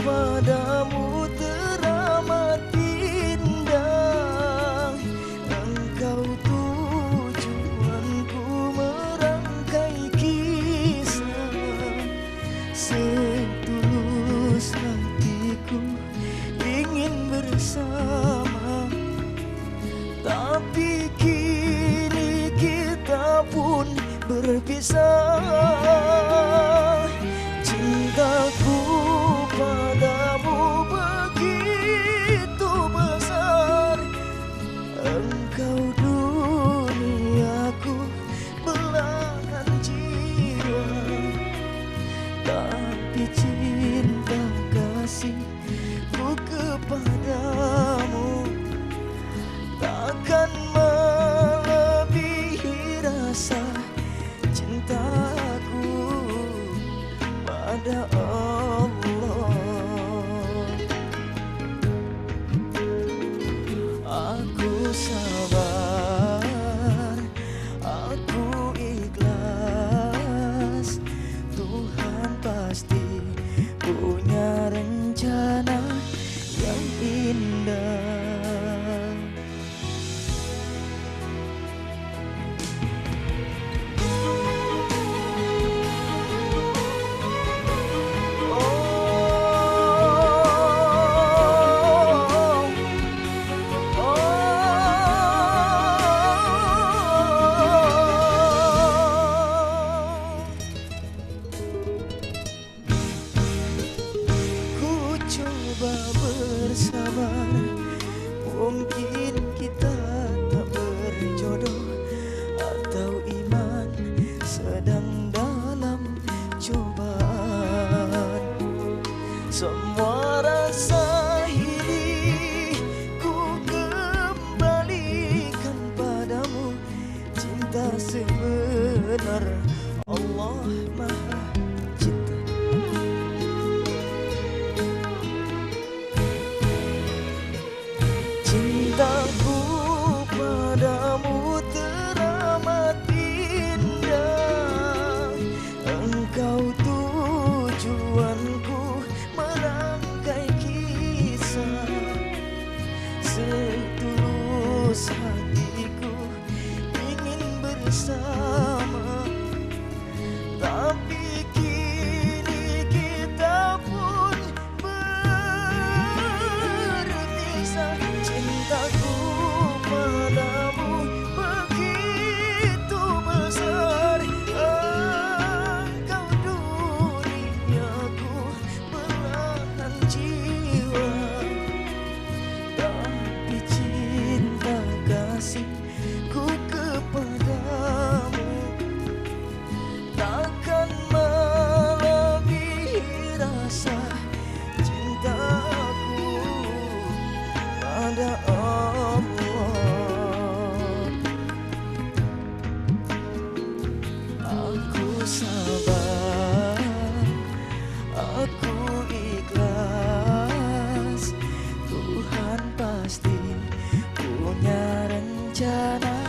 padamu teramat indah, engkau tujuanku merangkai kisah. Setulus hatiku ingin bersama, tapi kini kita pun berpisah. Cintaku padamu begitu besar, engkau duniaku belahan jiwa. Tapi cinta kasihku kepadamu takkan melebihi rasa cintaku pada Allah. Aku sabar, aku ikhlas, Tuhan pasti punya rencana yang indah. Ku coba bersabar, mungkin kita tak berjodoh, atau iman sedang dalam cobaan. Semua rasa ini ku kembalikan padamu, cinta sebenar Allah Maha Cinta. Cintaku padamu teramat indah, engkau tujuanku merangkai kisah. Setulus hatiku ingin bersama, tapi kini kita pun berpisah. Cintaku padamu begitu besar, engkau duniaku belahan jiwa. Tapi cinta kasihku kepadamu takkan melebihi rasa cintaku pada Allah. Aku sabar, aku ikhlas, Tuhan pasti punya rencana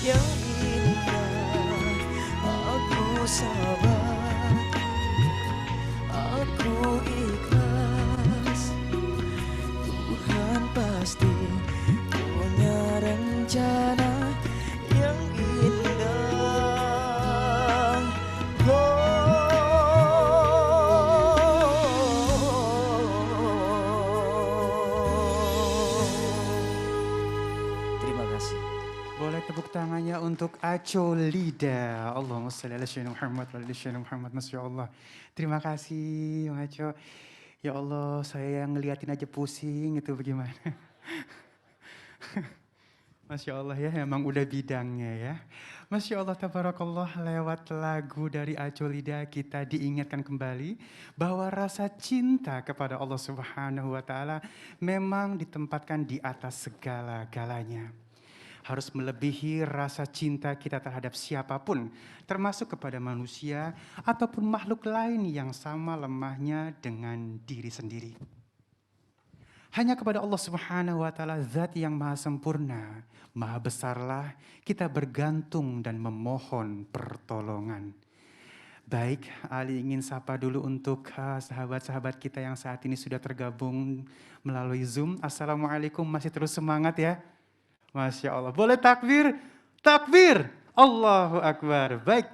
yang indah. Aku sabar, aku ikhlas, Tuhan pasti punya rencana yang indah. Terima kasih. Boleh tepuk tangannya untuk Aco Lida. Allahumma shalli ala sayyidina Muhammad wa ala sayyidina Muhammad. Masya Allah. Terima kasih Bang Aco. Ya Allah, saya yang ngeliatin aja pusing, itu bagaimana? Masya Allah ya, emang udah bidangnya ya. Masya Allah, tabarakallah, lewat lagu dari Aco Lida kita diingatkan kembali bahwa rasa cinta kepada Allah Subhanahu wa Ta'ala memang ditempatkan di atas segala-galanya. Harus melebihi rasa cinta kita terhadap siapapun, termasuk kepada manusia ataupun makhluk lain yang sama lemahnya dengan diri sendiri. Hanya kepada Allah Subhanahu wa Ta'ala, zat yang maha sempurna, maha besarlah kita bergantung dan memohon pertolongan. Baik, Ali ingin sapa dulu untuk sahabat-sahabat kita yang saat ini sudah tergabung melalui Zoom. Assalamualaikum, masih terus semangat ya? Masya Allah. Boleh takbir? Takbir! Allahu Akbar. Baik.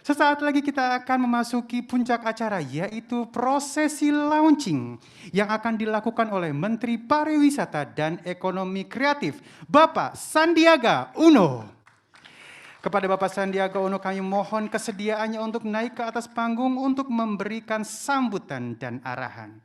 Sesaat lagi kita akan memasuki puncak acara, yaitu prosesi launching yang akan dilakukan oleh Menteri Pariwisata dan Ekonomi Kreatif, Bapak Sandiaga Uno. Kepada Bapak Sandiaga Uno kami mohon kesediaannya untuk naik ke atas panggung untuk memberikan sambutan dan arahan.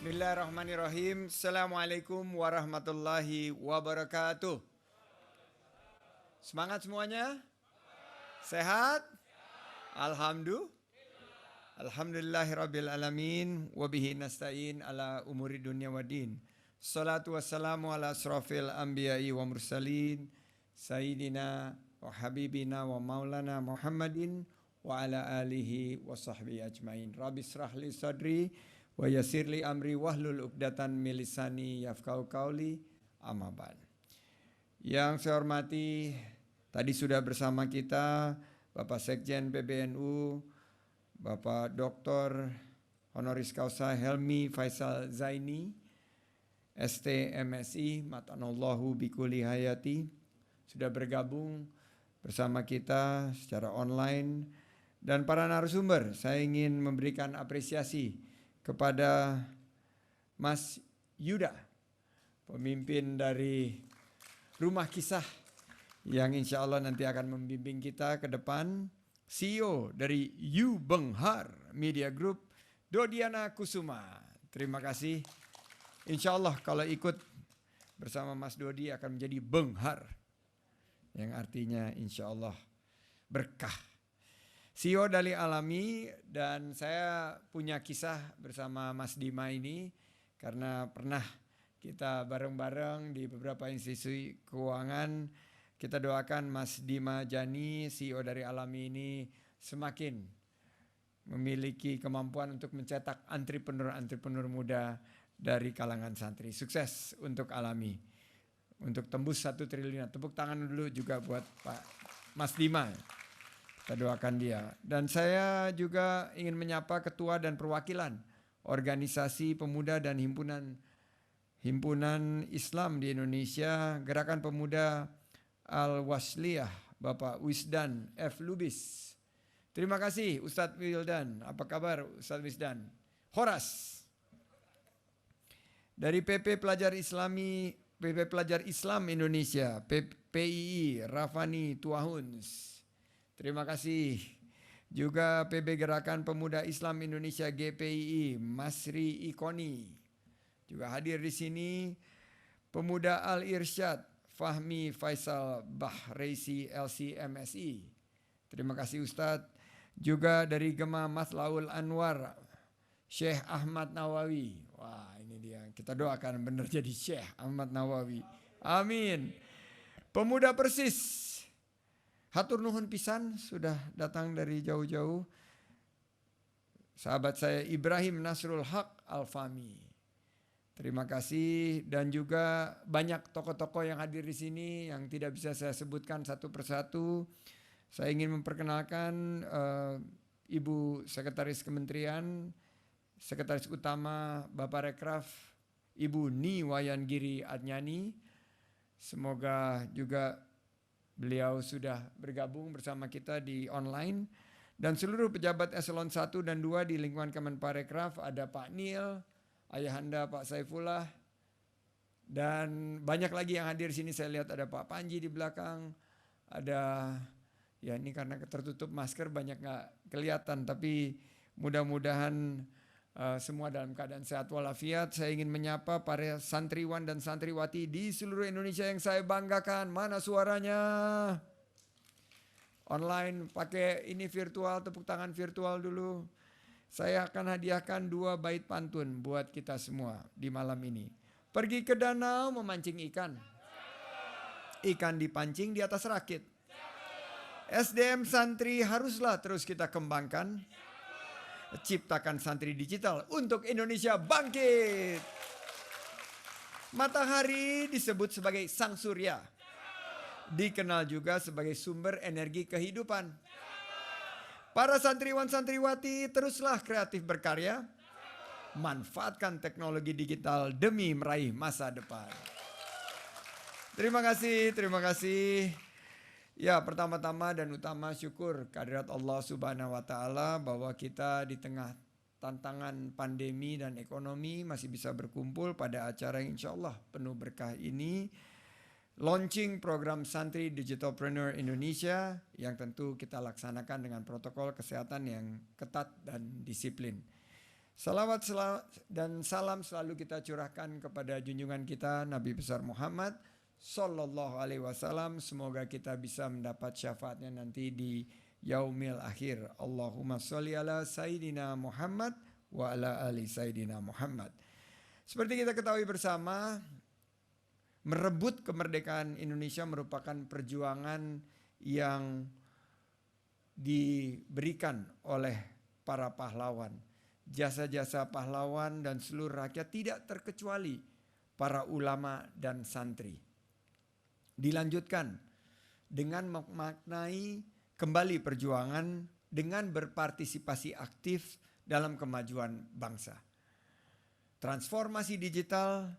Bismillahirrahmanirrahim. Assalamualaikum warahmatullahi wabarakatuh. Semangat semuanya? Sehat? Alhamdulillahirabbil alamin wa bihi nasta'in ala umuri dunya waddin. Salatu wassalamu ala asrofil anbiya'i wa mursalin sayyidina wa habibina wa maulana Muhammadin wa ala alihi wa sahbihi ajmain. Rabbi israh li sadri wa yassirli amri wahlul uqdatan min lisani yafqahu qauli, amma ba'd. Yang saya hormati, tadi sudah bersama kita Bapak Sekjen PBNU, Bapak Dr. Honoris Causa Helmi Faisal Zaini, ST MSI, Matanallahu Bikuli Hayati, sudah bergabung bersama kita secara online. Dan para narasumber, saya ingin memberikan apresiasi kepada Mas Yuda, pemimpin dari Rumah Kisah yang insya Allah nanti akan membimbing kita ke depan, CEO dari Yu Benghar Media Group, Dodiana Kusuma. Terima kasih. Insya Allah kalau ikut bersama Mas Dodi akan menjadi Benghar, yang artinya insya Allah berkah. CEO dari Alami, dan saya punya kisah bersama Mas Dima ini karena pernah kita bareng-bareng di beberapa institusi keuangan. Kita doakan Mas Dima Jani, CEO dari Alami ini semakin memiliki kemampuan untuk mencetak entrepreneur-entrepreneur muda dari kalangan santri. Sukses untuk Alami, untuk tembus 1 triliun. Tepuk tangan dulu juga buat Pak Mas Dima. Kita doakan dia. Dan saya juga ingin menyapa ketua dan perwakilan organisasi pemuda dan himpunan Islam di Indonesia, Gerakan Pemuda Al-Wasliyah, Bapak Wisdan F. Lubis. Terima kasih Ustadz Wildan. Apa kabar Ustadz Wisdan? Horas. Dari PP Pelajar Islam Indonesia, PPII, Rafani Tuahuns. Terima kasih. Juga PB Gerakan Pemuda Islam Indonesia GPII, Masri Ikoni. Juga hadir di sini Pemuda Al-Irsyad, Fahmi Faisal Bahreisi LCMSI. Terima kasih Ustadz. Juga dari Gema Matlaul Anwar, Syekh Ahmad Nawawi. Wah, ini dia. Kita doakan benar jadi Syekh Ahmad Nawawi. Amin. Pemuda Persis, hatur nuhun pisan sudah datang dari jauh-jauh. Sahabat saya Ibrahim Nasrul Haq Al-Fami. Terima kasih. Dan juga banyak tokoh-tokoh yang hadir di sini yang tidak bisa saya sebutkan satu persatu. Saya ingin memperkenalkan Ibu Sekretaris Kementerian, Sekretaris Utama Bapak Rekraf, Ibu Ni Wayangiri Adnyani. Semoga juga beliau sudah bergabung bersama kita di online. Dan seluruh pejabat eselon 1 dan 2 di lingkungan Kemenparekraf, ada Pak Nil, ayahanda Pak Saifullah, dan banyak lagi yang hadir sini. Saya lihat ada Pak Panji di belakang, ada, ya ini karena tertutup masker banyak nggak kelihatan, tapi mudah-mudahan semua dalam keadaan sehat walafiat. Saya ingin menyapa para santriwan dan santriwati di seluruh Indonesia yang saya banggakan. Mana suaranya? Online pakai ini virtual, tepuk tangan virtual dulu. Saya akan hadiahkan 2 bait pantun buat kita semua di malam ini. Pergi ke danau memancing ikan. Ikan dipancing di atas rakit. SDM santri haruslah terus kita kembangkan. Ciptakan santri digital untuk Indonesia bangkit. Matahari disebut sebagai sang surya. Dikenal juga sebagai sumber energi kehidupan. Para santriwan santriwati teruslah kreatif berkarya. Manfaatkan teknologi digital demi meraih masa depan. Terima kasih, terima kasih. Ya, pertama-tama dan utama syukur kehadirat Allah Subhanahu wa taala bahwa kita di tengah tantangan pandemi dan ekonomi masih bisa berkumpul pada acara yang insyaallah penuh berkah ini. Launching program Santri Digitalpreneur Indonesia yang tentu kita laksanakan dengan protokol kesehatan yang ketat dan disiplin. Salawat dan salam selalu kita curahkan kepada junjungan kita Nabi besar Muhammad Sallallahu Alaihi Wasallam. Semoga kita bisa mendapat syafaatnya nanti di yaumil akhir. Allahumma sholli ala Sayyidina Muhammad wa ala ali Sayyidina Muhammad. Seperti kita ketahui bersama, merebut kemerdekaan Indonesia merupakan perjuangan yang diberikan oleh para pahlawan. Jasa-jasa pahlawan dan seluruh rakyat tidak terkecuali para ulama dan santri. Dilanjutkan dengan memaknai kembali perjuangan dengan berpartisipasi aktif dalam kemajuan bangsa. Transformasi digital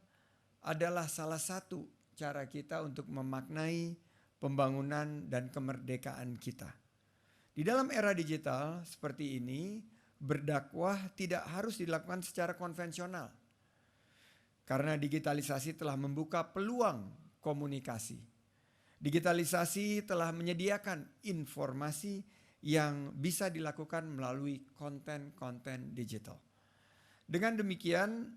adalah salah satu cara kita untuk memaknai pembangunan dan kemerdekaan kita. Di dalam era digital seperti ini, berdakwah tidak harus dilakukan secara konvensional. Karena digitalisasi telah membuka peluang komunikasi. Digitalisasi telah menyediakan informasi yang bisa dilakukan melalui konten-konten digital. Dengan demikian,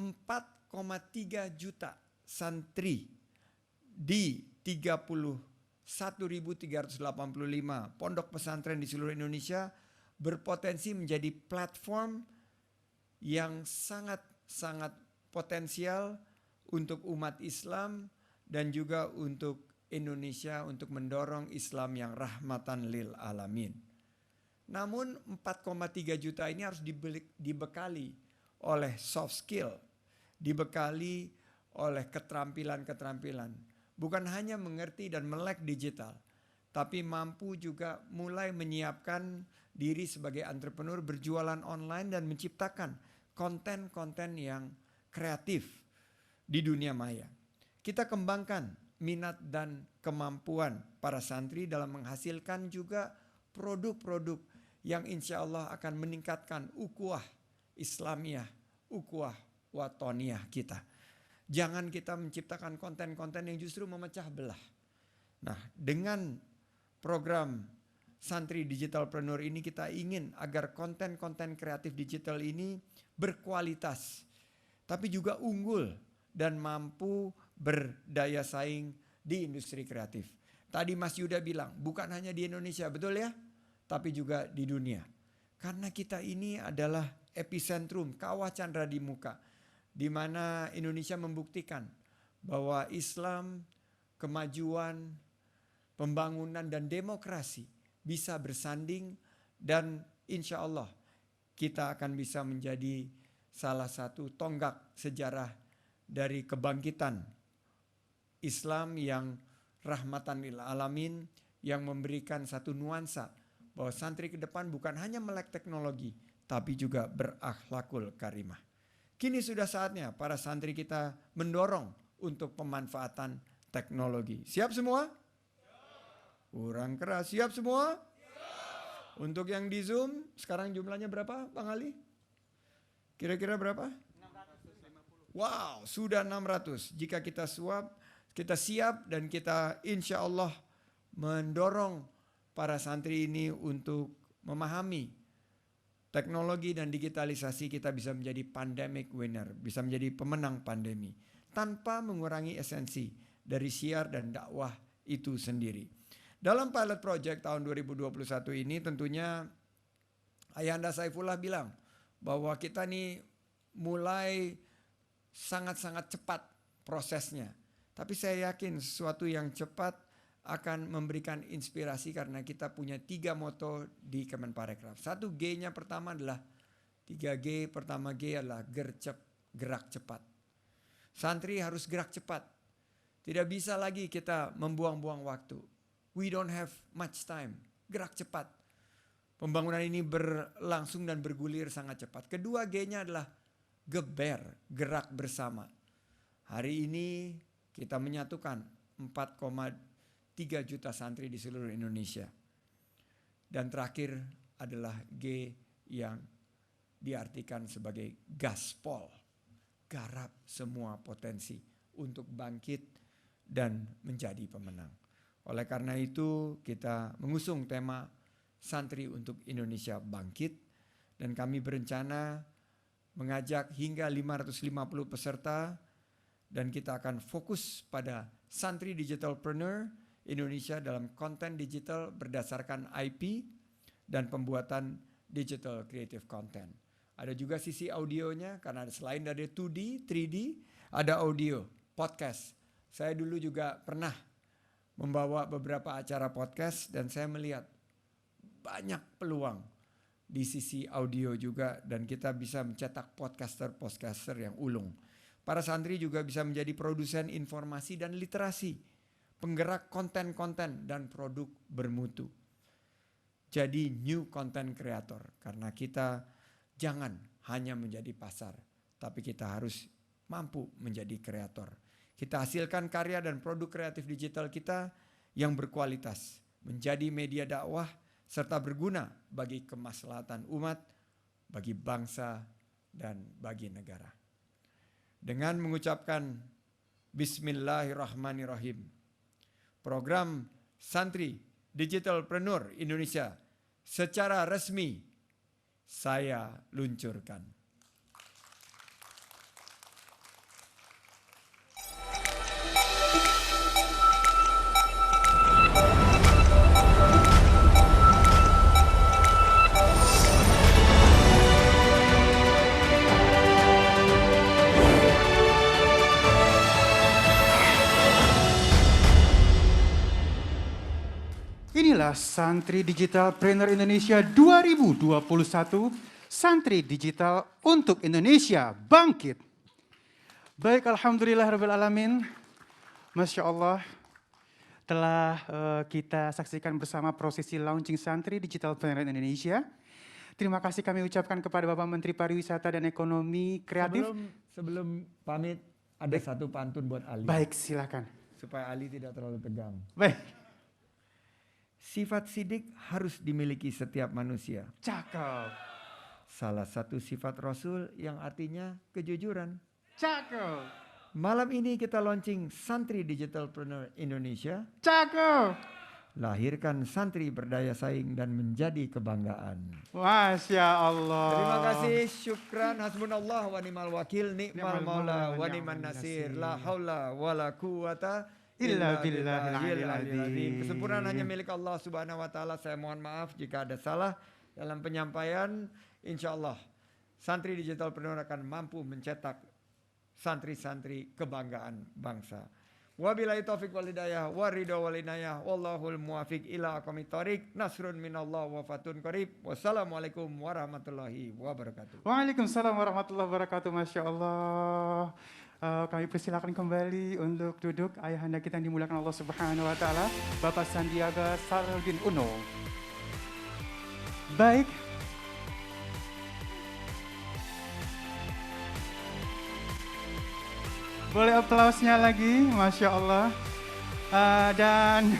4,3 juta santri di 31.385 pondok pesantren di seluruh Indonesia berpotensi menjadi platform yang sangat potensial untuk umat Islam dan juga untuk Indonesia untuk mendorong Islam yang rahmatan lil alamin. Namun 4,3 juta ini harus dibekali oleh soft skill, dibekali oleh keterampilan-keterampilan. Bukan hanya mengerti dan melek digital, tapi mampu juga mulai menyiapkan diri sebagai entrepreneur berjualan online dan menciptakan konten-konten yang kreatif di dunia maya. Kita kembangkan minat dan kemampuan para santri dalam menghasilkan juga produk-produk yang insya Allah akan meningkatkan ukhuwah Islamiyah, ukhuwah watoniyah kita. Jangan kita menciptakan konten-konten yang justru memecah belah. Nah, dengan program Santri Digitalpreneur ini kita ingin agar konten-konten kreatif digital ini berkualitas, tapi juga unggul dan mampu berdaya saing di industri kreatif. Tadi Mas Yuda bilang, bukan hanya di Indonesia, betul ya? Tapi juga di dunia. Karena kita ini adalah epicentrum, kawah candra di muka, di mana Indonesia membuktikan bahwa Islam, kemajuan, pembangunan dan demokrasi bisa bersanding, dan insya Allah kita akan bisa menjadi salah satu tonggak sejarah dari kebangkitan Islam yang rahmatan lil alamin, yang memberikan satu nuansa bahwa santri ke depan bukan hanya melek teknologi tapi juga berakhlakul karimah. Kini sudah saatnya para santri kita mendorong untuk pemanfaatan teknologi. Siap semua? Kurang keras. Siap semua? Untuk yang di Zoom, sekarang jumlahnya berapa Bang Ali? Kira-kira berapa? 650. Wow, sudah 600. Jika kita siap dan kita insya Allah mendorong para santri ini untuk memahami teknologi dan digitalisasi, kita bisa menjadi pandemic winner, bisa menjadi pemenang pandemi tanpa mengurangi esensi dari syiar dan dakwah itu sendiri. Dalam pilot project tahun 2021 ini tentunya Ayahanda Saifullah bilang bahwa kita nih mulai sangat-sangat cepat prosesnya. Tapi saya yakin sesuatu yang cepat akan memberikan inspirasi karena kita punya 3 moto di Kemenparekraf. 1 G-nya pertama adalah 3G. Pertama G adalah gerak cepat. Santri harus gerak cepat. Tidak bisa lagi kita membuang-buang waktu. We don't have much time. Gerak cepat. Pembangunan ini berlangsung dan bergulir sangat cepat. Kedua G-nya adalah geber, gerak bersama. Hari ini kita menyatukan 4,3 juta santri di seluruh Indonesia. Dan terakhir adalah G yang diartikan sebagai gaspol. Garap semua potensi untuk bangkit dan menjadi pemenang. Oleh karena itu kita mengusung tema Santri untuk Indonesia Bangkit. Dan kami berencana mengajak hingga 550 peserta. Dan kita akan fokus pada Santri Digitalpreneur Indonesia dalam konten digital berdasarkan IP dan pembuatan digital creative content. Ada juga sisi audionya karena selain dari 2D, 3D, ada audio, podcast. Saya dulu juga pernah membawa beberapa acara podcast dan saya melihat banyak peluang di sisi audio juga dan kita bisa mencetak podcaster yang ulung. Para santri juga bisa menjadi produsen informasi dan literasi, penggerak konten-konten dan produk bermutu. Jadi new content creator karena kita jangan hanya menjadi pasar, tapi kita harus mampu menjadi kreator. Kita hasilkan karya dan produk kreatif digital kita yang berkualitas, menjadi media dakwah, serta berguna bagi kemaslahatan umat, bagi bangsa, dan bagi negara. Dengan mengucapkan Bismillahirrahmanirrahim, program Santri Digitalpreneur Indonesia secara resmi saya luncurkan. Inilah Santri Digitalpreneur Indonesia 2021, Santri Digital untuk Indonesia Bangkit. Baik, alhamdulillahirrahmanirrahim. Masya Allah, telah kita saksikan bersama prosesi launching Santri Digitalpreneur Indonesia. Terima kasih kami ucapkan kepada Bapak Menteri Pariwisata dan Ekonomi Kreatif. Sebelum pamit, ada satu pantun buat Ali. Baik, silakan. Supaya Ali tidak terlalu tegang. Baik. Sifat sidik harus dimiliki setiap manusia. Cakep. Salah satu sifat Rasul yang artinya kejujuran. Cakep. Malam ini kita launching Santri Digitalpreneur Indonesia. Cakep. Lahirkan santri berdaya saing dan menjadi kebanggaan. Masya Allah. Terima kasih, syukran, hasbunallah wa ni'mal wakil, ni'mal maula wa ni'man nasir, la haula wa la quwata illa billahil azim. Kesempurnaan hanya milik Allah Subhanahu wa taala. Saya mohon maaf jika ada salah dalam penyampaian. Insyaallah Santri Digitalpreneur akan mampu mencetak santri-santri kebanggaan bangsa. Wabillahi taufiq wal hidayah wa ridha wal inayah wallahul muwaffiq ila aqwamit thoriq. Nasrun minallah wa fatun qarib. Wassalamualaikum warahmatullahi wabarakatuh. Waalaikumsalam warahmatullahi wabarakatuh. Masya Allah. Kami persilakan kembali untuk duduk ayahanda kita yang dimuliakan Allah Subhanahu wa taala, Bapak Sandiaga Salahuddin Uno. Baik. Boleh aplausnya lagi, Masya Allah. Dan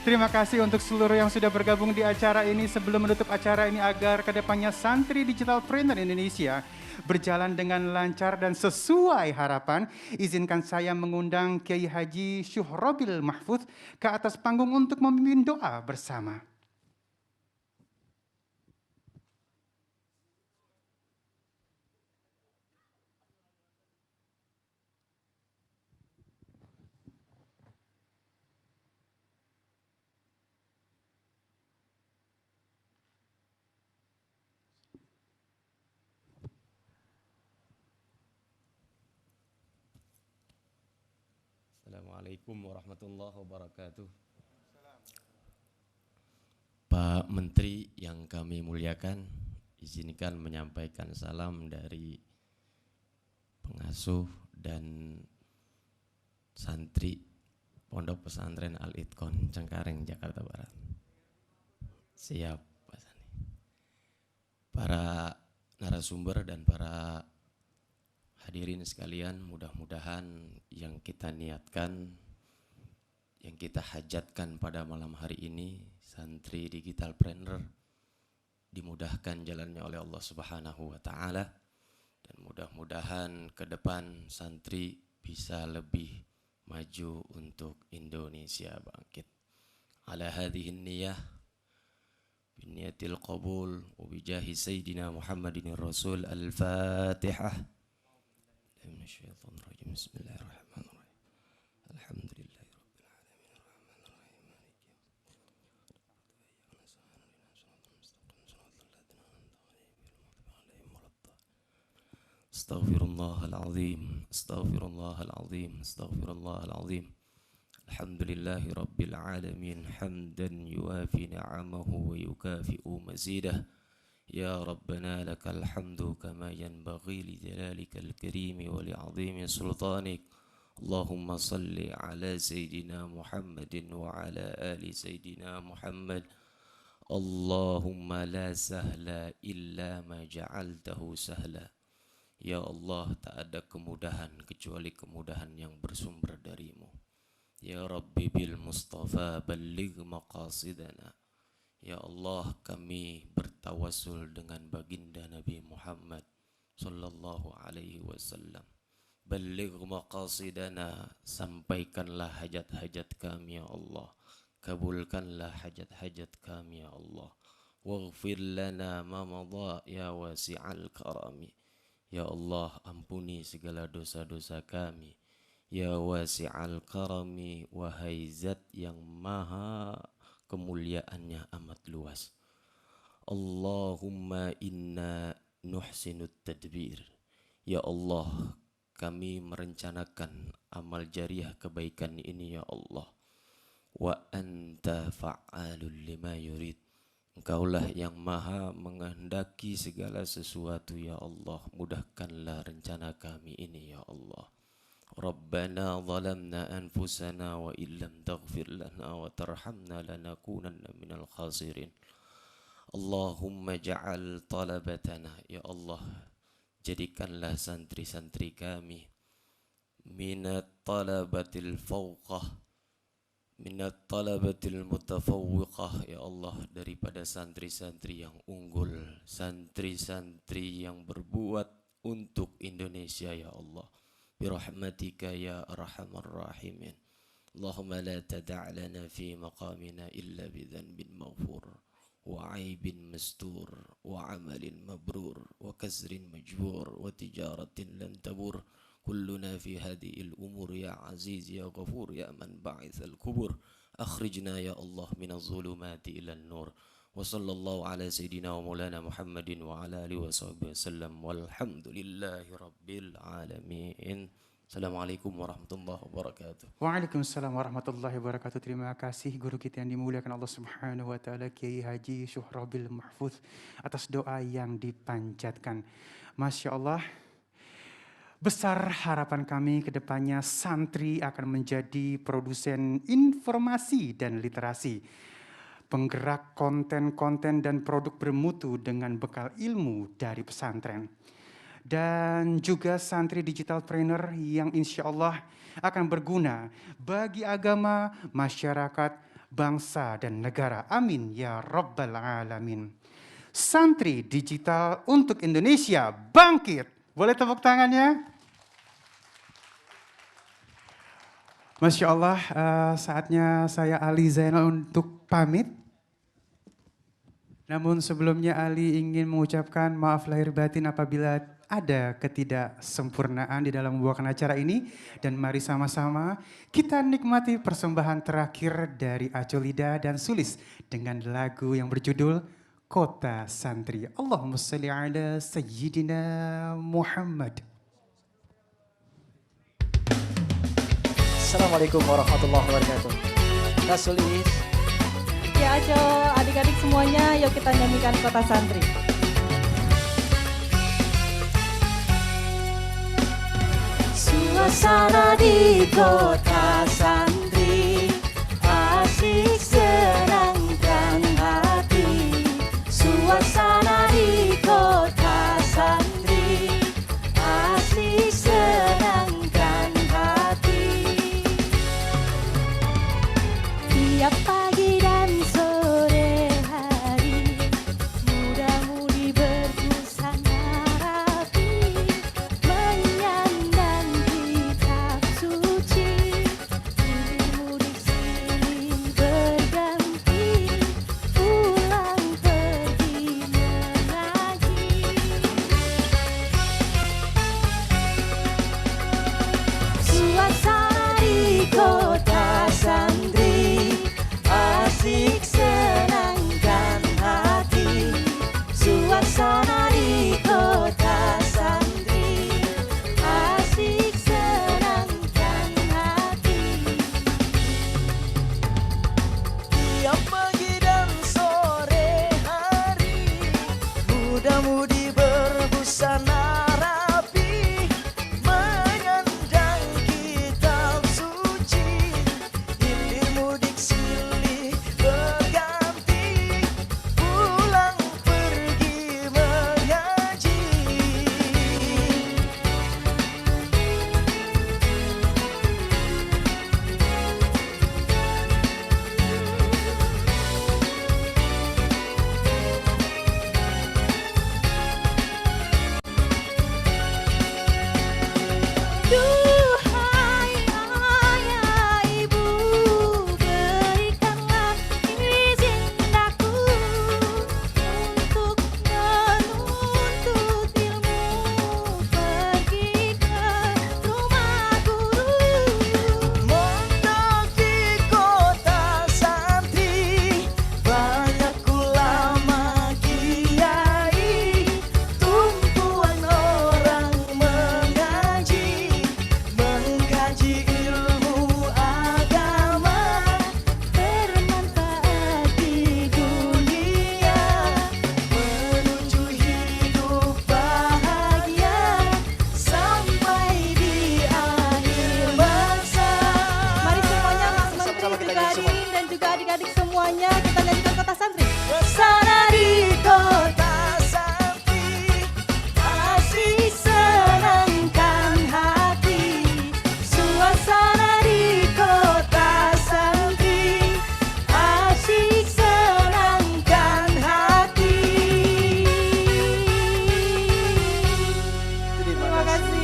Terima kasih untuk seluruh yang sudah bergabung di acara ini. Sebelum menutup acara ini agar kedepannya Santri Digitalpreneur Indonesia berjalan dengan lancar dan sesuai harapan, izinkan saya mengundang Kiai Haji Syuhrobil Mahfudz ke atas panggung untuk memimpin doa bersama. Assalamualaikum warahmatullahi wabarakatuh. Pak Menteri yang kami muliakan, izinkan menyampaikan salam dari pengasuh dan santri Pondok Pesantren Al-Itqon Cengkareng, Jakarta Barat. Siap, Pak Sani. Para narasumber dan para hadirin sekalian, mudah-mudahan yang kita niatkan, yang kita hajatkan pada malam hari ini, Santri Digitalpreneur dimudahkan jalannya oleh Allah Subhanahu wa Ta'ala, dan mudah-mudahan ke depan santri bisa lebih maju untuk Indonesia bangkit. Ala hadhihi niyah biniyatil qabul wa bijahi sayyidina Muhammadin Rasul. Al-Fatihah. Minasyaitonirrajim. Bismillahirrahmanirrahim. Alhamdulillahirabbil alamin arrahmanir rahim maliki yaumiddin. Astaghfirullahal azim. Astaghfirullahal azim. Astaghfirullahal azim. Alhamdulillahi rabbil alamin hamdan yuwafi ni'amahu wa yukafi'u mazidah. يا ربنا لك الحمد كما ينبغي لجلالك الكريم ولعظيم سلطانك. اللهم صل على سيدنا محمد وعلى آل سيدنا محمد. اللهم لا سهل إلا ما جعلته سهلا. Ya Allah, tak ada kemudahan kecuali kemudahan yang bersumber darimu. Ya Rabbi bil Mustafa balligh maqasidana. Ya Allah, kami bertawassul dengan baginda Nabi Muhammad sallallahu alaihi wasallam. Balligh maqasidana, sampaikanlah hajat-hajat kami ya Allah. Kabulkanlah hajat-hajat kami ya Allah. Waghfir lana ma madha ya wasi'al karami. Ya Allah, ampuni segala dosa-dosa kami. Ya wasi'al karami, wahai zat yang maha kemuliaannya amat luas. Allahumma inna nuhsinut tadbir. Ya Allah, kami merencanakan amal jariah kebaikan ini ya Allah. Wa anta fa'alul lima yurid. Engkaulah yang maha menghendaki segala sesuatu ya Allah. Mudahkanlah rencana kami ini ya Allah. Rabbana zalamna anfusana wa illam taghfir lana wa tarhamna lanakunanna minal khasirin. Allahumma ja'al talabatana ya Allah, jadikanlah santri-santri kami minat talabatil fawqah, minat talabatil mutafawwiqah ya Allah, daripada santri-santri yang unggul, santri-santri yang berbuat untuk Indonesia ya Allah. Birahmatika ya arhamar rahimin. Allahumma la tada' lana fi maqamina illa bidhanbin maghfur wa aibin mastur wa amalin mabrur wa kasrin majbur wa tijaratin lan tabur. Kulluna fi hadhihi al-umur ya aziz ya ghafur ya man ba'ith al-kubur. Akhrijna ya Allah min az-zulumati ila an-nur. Wa sallallahu ala sayyidina wa maulana Muhammadin wa ala alihi wa sahbihi wasallam walhamdulillahi rabbil alamin. Assalamualaikum warahmatullahi wabarakatuh. Waalaikumsalam warahmatullahi wabarakatuh. Terima kasih guru kita yang dimuliakan Allah Subhanahu wa Ta'ala, Kiai Haji Syuhrobil Mahfudz, atas doa yang dipanjatkan. Masya Allah, besar harapan kami ke depannya santri akan menjadi produsen informasi dan literasi, penggerak konten-konten dan produk bermutu dengan bekal ilmu dari pesantren. Dan juga santri digitalpreneur yang insya Allah akan berguna bagi agama, masyarakat, bangsa dan negara. Amin ya rabbal alamin. Santri digital untuk Indonesia bangkit. Boleh tepuk tangannya? Masya Allah, saatnya saya Ali Zainal untuk pamit. Namun sebelumnya Ali ingin mengucapkan maaf lahir batin apabila ada ketidaksempurnaan di dalam membawakan acara ini. Dan mari sama-sama kita nikmati persembahan terakhir dari Acolida dan Sulis dengan lagu yang berjudul Kota Santri. Allahumma salli ala Sayyidina Muhammad. Assalamualaikum warahmatullahi wabarakatuh. Kak Sulis. Ya Aco, adik-adik semuanya, yuk kita nyanyikan Kota Santri. Suasana di kota santri asik senangkan hati. Suasana di kota santri asik senangkan hati. Tiap pagi dan sore hari muda-mudi berbusana rapi menyandang kitab suci. Ilmu silih berganti pulang pergi mengaji. Suasana di kota santri asik senangkan hati. Suasana di kota santri asik senangkan hati. Tiap pagi dan sore hari muda-mudi berbusana rapi menyandang kitab suci. Ilmu silih berganti pulang pergi mengaji. Duhai ayah ibu, berikanlah izin aku untuk menuntut ilmu, pergi ke rumah guru. Mondok di kota santri banyak ulama kiai, tumpuan orang mengkaji ilmu agama, Bermanfaat di dunia, menuju hidup bahagia sampai di akhir masa. Mari semuanya Mas Menteri juga hadirin dan juga adik-adik semuanya, kita nyanyikan Kota Santri. Suasana di Kota santri asik senangkan hati. Suasana di kota santri asik senangkan hati. Terima kasih.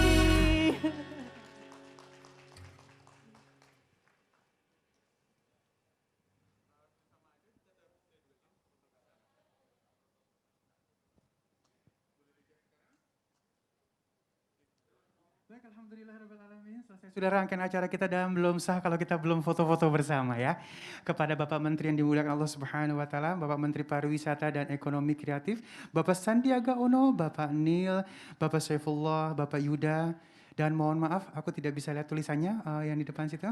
Baik, alhamdulillahirrahmanirrahim. Selesai sudah rangkaian acara kita dan belum sah kalau kita belum foto-foto bersama ya. Kepada Bapak Menteri yang dimuliakan Allah Subhanahu wa taala, Bapak Menteri Pariwisata dan Ekonomi Kreatif, Bapak Sandiaga Uno, Bapak Nil, Bapak Saifullah, Bapak Yuda, dan mohon maaf aku tidak bisa lihat tulisannya yang di depan situ.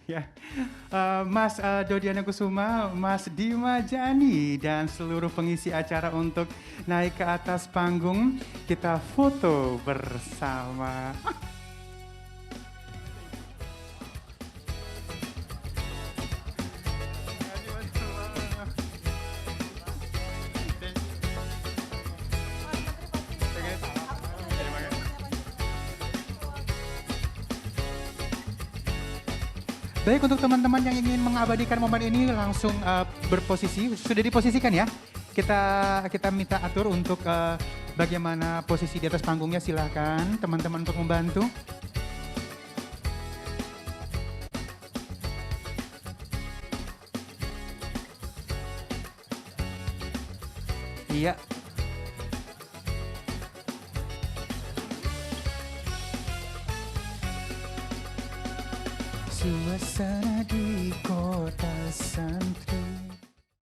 Ya, Mas Dodiana Kusuma, Mas Dima Jani, dan seluruh pengisi acara untuk naik ke atas panggung. Kita foto bersama. Baik, untuk teman-teman yang ingin mengabadikan momen ini langsung berposisi, sudah diposisikan ya. Kita minta atur untuk bagaimana posisi di atas panggungnya, silakan teman-teman untuk membantu. Iya. Suasana di kota santri.